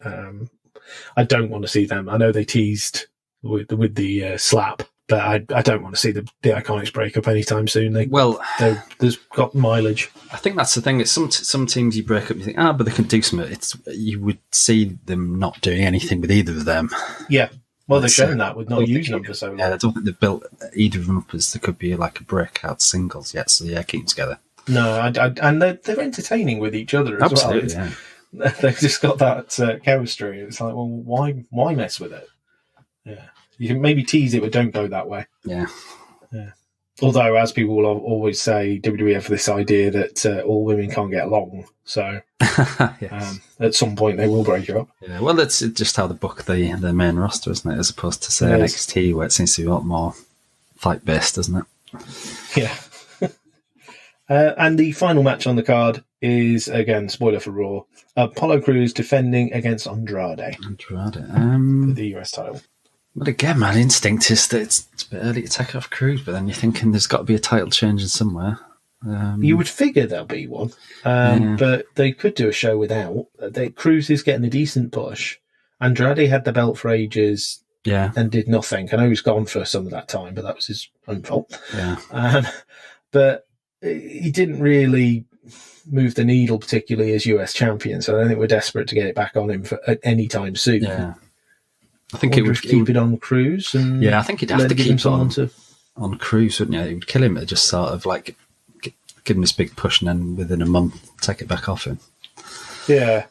I don't want to see them. I know they teased with the slap, but I don't want to see the Iconics break up anytime soon. There's got mileage. I think that's the thing. It's some teams you break up and you think, but they can do something. You would see them not doing anything with either of them. Yeah. Well, they've shown that with not using them for so long. Yeah, I don't think they've built either of them up as there could be like a breakout singles yet. So yeah, keep them together. No, and they're entertaining with each other as well. Yeah. They've just got that chemistry. It's like, well, why mess with it? Yeah, you can maybe tease it, but don't go that way. Yeah. Although, as people will always say, WWE have this idea that all women can't get along. So at some point they will break it up. Yeah, well, that's just how they book the main roster, isn't it? As opposed to say NXT, where it seems to be a lot more fight based, doesn't it? Yeah. And the final match on the card is, again, spoiler for Raw, Apollo Crews defending against Andrade. For the US title. But again, my instinct is that it's a bit early to take off Crews, but then you're thinking there's got to be a title change in somewhere. You would figure there'll be one, but they could do a show without. Crews is getting a decent push. Andrade had the belt for ages and did nothing. I know he's gone for some of that time, but that was his own fault. Yeah. But he didn't really move the needle, particularly as US champion. So I don't think we're desperate to get it back on him at any time soon. Yeah, I think it would keep it on Cruz. And I think he'd have to keep it on Cruz, wouldn't you? It would kill him to just sort of like give him this big push and then within a month take it back off him. Yeah.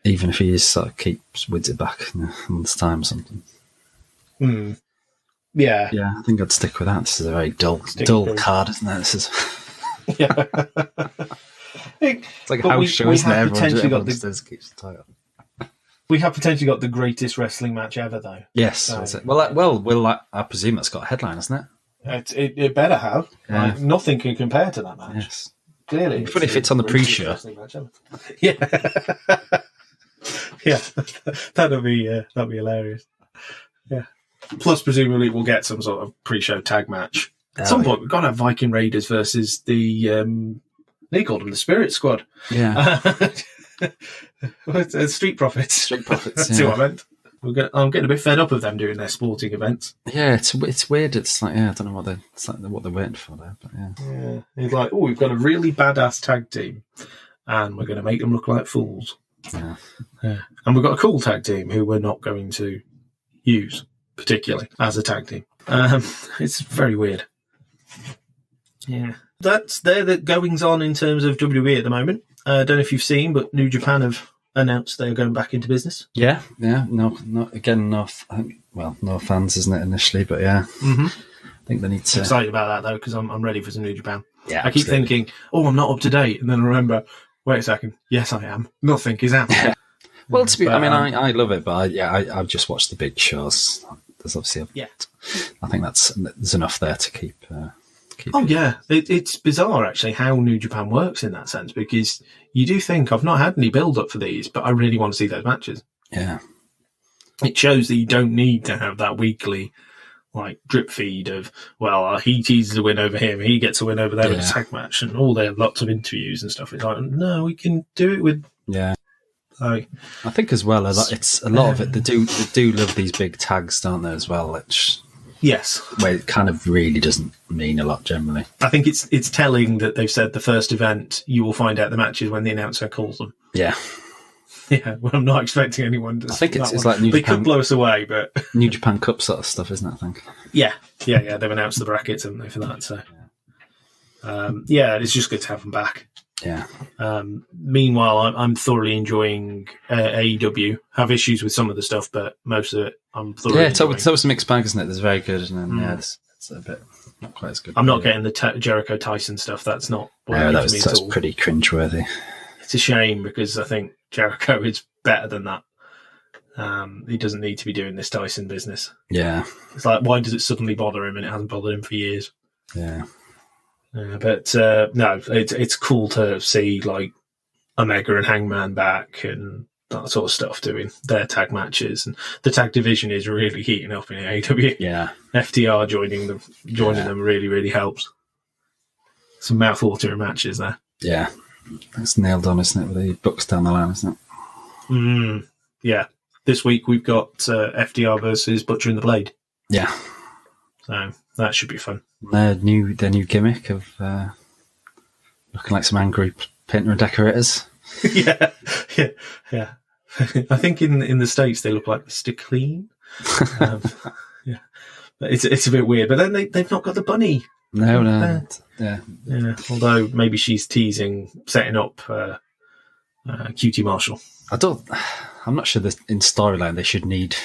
Even if he is sort of wins it back in a month's time or something. Yeah. Yeah, I think I'd stick with that. This is a very dull card, isn't it? This is yeah. It's like a house show, isn't it? Everyone keeps the title. We have potentially got the greatest wrestling match ever, though. Yes. So, well, I presume that's got a headline, hasn't it? It better have. Yeah. Like, nothing can compare to that match. Yes. Clearly. But if it's on the pre-show. Yeah. Yeah. That'd be hilarious. Yeah. Plus, presumably, we'll get some sort of pre-show tag match. At some point, we've got to have Viking Raiders versus the... they called them the Spirit Squad. Yeah. Street Profits. Street Profits, That's what I meant. I'm getting a bit fed up of them doing their sporting events. Yeah, it's weird. It's like, I don't know what they're waiting for there, but yeah. It's like, we've got a really badass tag team, and we're going to make them look like fools. Yeah. And we've got a cool tag team who we're not going to use particularly as a tag team. It's very weird. Yeah, they're the goings on in terms of WWE at the moment. I don't know if you've seen, but New Japan have announced they're going back into business. Yeah. No fans, isn't it, initially? But yeah, I think they need to. I'm excited about that though, because I'm ready for some New Japan. Yeah, I keep thinking, I'm not up to date, and then I remember, wait a second, yes, I am. Nothing is happening. Well, I love it, but I've just watched the big shows. There's obviously I think there's enough there to keep. Yeah, it's bizarre actually how New Japan works in that sense, because you do think I've not had any build up for these, but I really want to see those matches. Yeah, it shows that you don't need to have that weekly drip feed of he teases a win over him, he gets a win over there in a tag match, and all their lots of interviews and stuff. It's like, no, we can do it with I think as well it's a lot of it. They do love these big tags, don't they? As well, yes, where it kind of really doesn't mean a lot generally. I think it's telling that they've said the first event you will find out the matches when the announcer calls them. Yeah. Yeah, well, I'm not expecting anyone to. I think it's like New Japan. They could blow us away, but New Japan Cup sort of stuff, isn't it? I think. Yeah. They've announced the brackets, haven't they, for that? So, it's just good to have them back. Yeah. Meanwhile, I'm thoroughly enjoying AEW. Have issues with some of the stuff, but most of it I'm thoroughly enjoying. It's always a mixed bag, isn't it? There's very good, and then it's a bit not quite as good. I'm not getting the Jericho Tyson stuff. That's not. That's pretty cringeworthy. It's a shame, because I think Jericho is better than that. He doesn't need to be doing this Tyson business. Yeah. It's like, why does it suddenly bother him? And it hasn't bothered him for years. Yeah. But no, it's cool to see Omega and Hangman back and that sort of stuff doing their tag matches, and the tag division is really heating up in AEW. Yeah, FTR joining them really, really helps. Some mouthwatering matches there. Yeah, that's nailed on, isn't it? With the books down the line, isn't it? Yeah. This week we've got FTR versus Butcher and the Blade. Yeah. So that should be fun. Their new gimmick of looking like some angry painter and decorators. yeah. I think in the States they look like Mr. Clean. Yeah, it's a bit weird. But then they've not got the bunny. No. Yeah. Although maybe she's teasing setting up QT Marshall. I'm not sure that in storyline they should need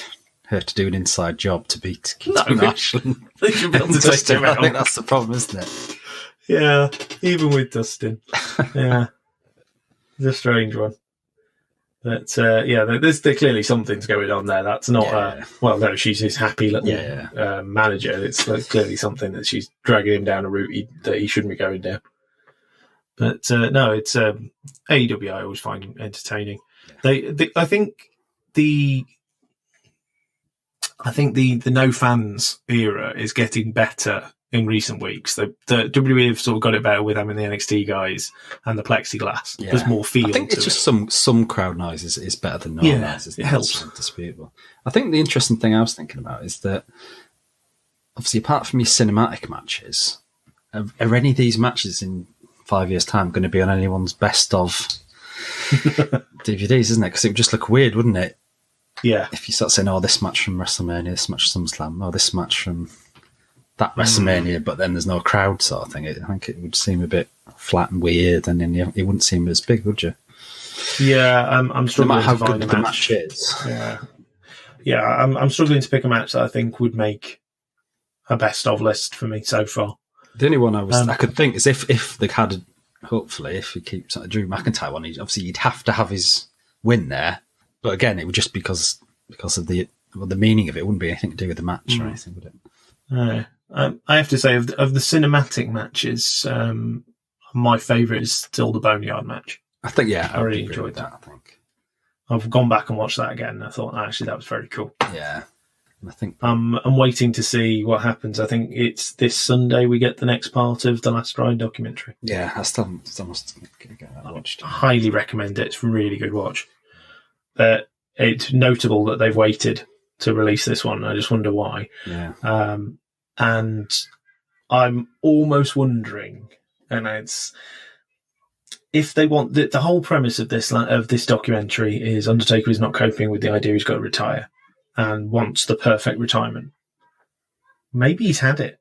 her to do an inside job to beat QT Marshall. They should be able to take him out. I think that's the problem, isn't it? Yeah, even with Dustin. Yeah. It's a strange one. But there's clearly something's going on there. That's not no, she's his happy little manager. It's clearly something that she's dragging him down a route that he shouldn't be going down. But no, it's AEW I always find entertaining. I think the no fans era is getting better in recent weeks. The WWE have sort of got it better with having the NXT guys and the plexiglass. Yeah. There's more feel. I think it's just some crowd noise is better than no noise. It helps. Disputable. I think the interesting thing I was thinking about is that obviously apart from your cinematic matches, are any of these matches in 5 years' time going to be on anyone's best of DVDs, isn't it? Because it would just look weird, wouldn't it? Yeah. If you start saying, "Oh, this match from WrestleMania, this match from SummerSlam, oh, this match from that WrestleMania," but then there's no crowd, sort of thing. I think it would seem a bit flat and weird, and then it wouldn't seem as big, would you? Yeah, I'm struggling no matter to how find good a the match. match is. Yeah, I'm struggling to pick a match that I think would make a best of list for me so far. The only one I could think is if they had, hopefully, if he keeps a Drew McIntyre one, obviously you'd have to have his win there. But again, it would just because of the meaning of it. It wouldn't be anything to do with the match or anything, would it? I have to say, of the cinematic matches, my favourite is still the Boneyard match. I think, I really enjoyed that. I think I've gone back and watched that again, and I thought, actually, that was very cool. Yeah. I think I'm waiting to see what happens. I think it's this Sunday we get the next part of the Last Ride documentary. Yeah, I still must get that watched. I highly recommend it. It's a really good watch. It's notable that they've waited to release this one. I just wonder why. Yeah. And I'm almost wondering, and it's if they want the whole premise of this documentary is Undertaker is not coping with the idea he's got to retire and wants the perfect retirement. Maybe he's had it.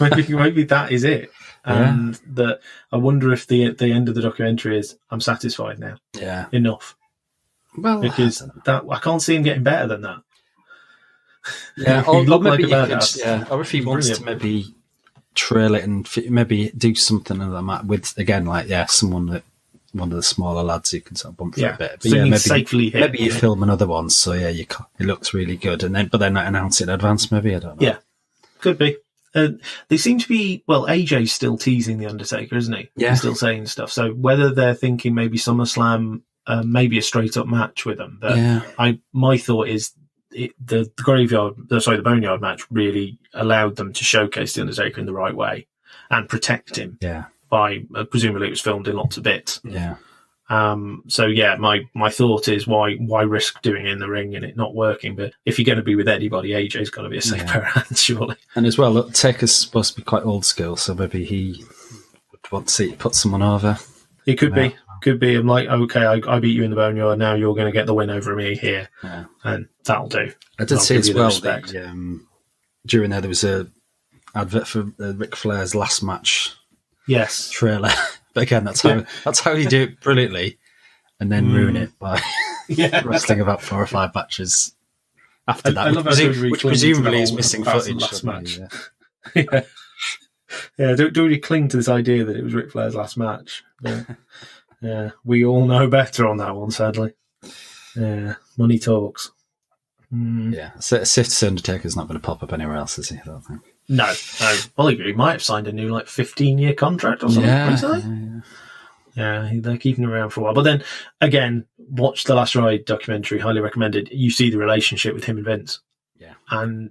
maybe that is it. And that I wonder if the end of the documentary is I'm satisfied now. Yeah. Enough. Well, because I can't see him getting better than that. Yeah, or if he wants to maybe trail it and maybe do something of that with again, one of the smaller lads who can sort of bump for a bit. But maybe you film another one, so it looks really good, but then not announce it in advance. Maybe I don't know. Yeah, could be. They seem to be AJ's still teasing the Undertaker, isn't he? Yeah, he's still saying stuff. So whether they're thinking maybe SummerSlam, maybe a straight up match with them, but my thought is the Boneyard match really allowed them to showcase the Undertaker in the right way and protect him. Yeah. By presumably it was filmed in lots of bits. Yeah. My thought is why risk doing it in the ring and it not working? But if you're going to be with anybody, AJ's got to be a safe pair of hands, surely. And as well, Taker's supposed to be quite old school, so maybe he would want to see put someone over. It could be. Could be. I'm like, okay, I beat you in the Boneyard. Now you're going to get the win over me here, and that'll do. I did see as well during there was a advert for Ric Flair's last match. Yes, trailer. But again, that's how you do it brilliantly, and then ruin it by wrestling about 4 or 5 matches after that. Which presumably is missing footage. Last match. Don't really cling to this idea that it was Ric Flair's last match. But, we all know better on that one, sadly. Money talks. Yeah, Sif's Undertaker's not going to pop up anywhere else, is he? I don't think. No. Well, he might have signed a new 15-year contract or something. Yeah, they're keeping him around for a while. But then again, watch the Last Ride documentary. Highly recommended. You see the relationship with him and Vince. Yeah, and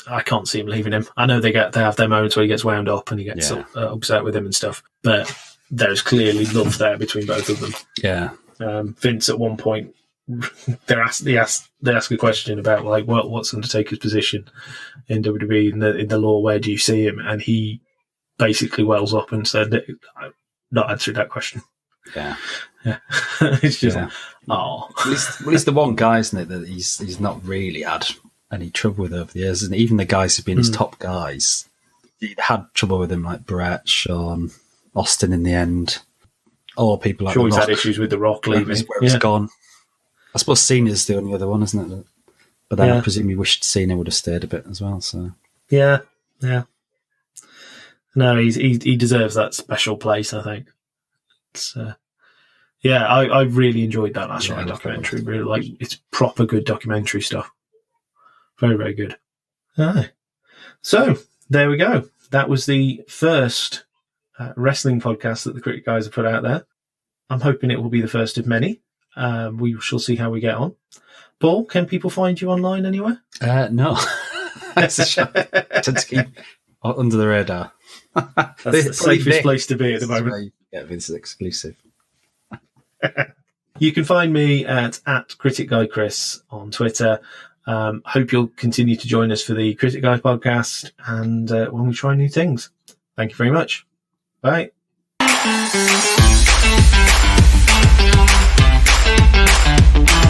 I can't see him leaving him. I know they have their moments where he gets wound up and he gets upset with him and stuff, but there's clearly love there between both of them. Yeah. Vince at one point they ask a question about what's Undertaker's position in WWE in the law, where do you see him, and he basically wells up and said I'm not answering that question. Yeah. It's just he's the one guy, isn't it, that he's not really had any trouble with over the years, and even the guys who've been his top guys, he had trouble with him, like Brett, Shawn, Austin in the end, or people like The Rock. He's had issues with The Rock leaving. Where he's gone. I suppose Cena's the only other one, isn't it? But then I presume he wished Cena would have stayed a bit as well. So yeah. No, he deserves that special place, I think. It's I really enjoyed that Last Ride documentary. Really, it's proper good documentary stuff. Very, very good. Aye. So there we go. That was the first wrestling podcast that the Critic Guys have put out there. I'm hoping it will be the first of many. We shall see how we get on. Paul, can people find you online anywhere? No. That's a shame. Tend to keep under the radar. That's the safest place to be at the moment. Yeah, this is exclusive. You can find me at Critic Guy Chris on Twitter. Hope you'll continue to join us for the Critic Guys podcast and when we try new things. Thank you very much. Bye. Bye.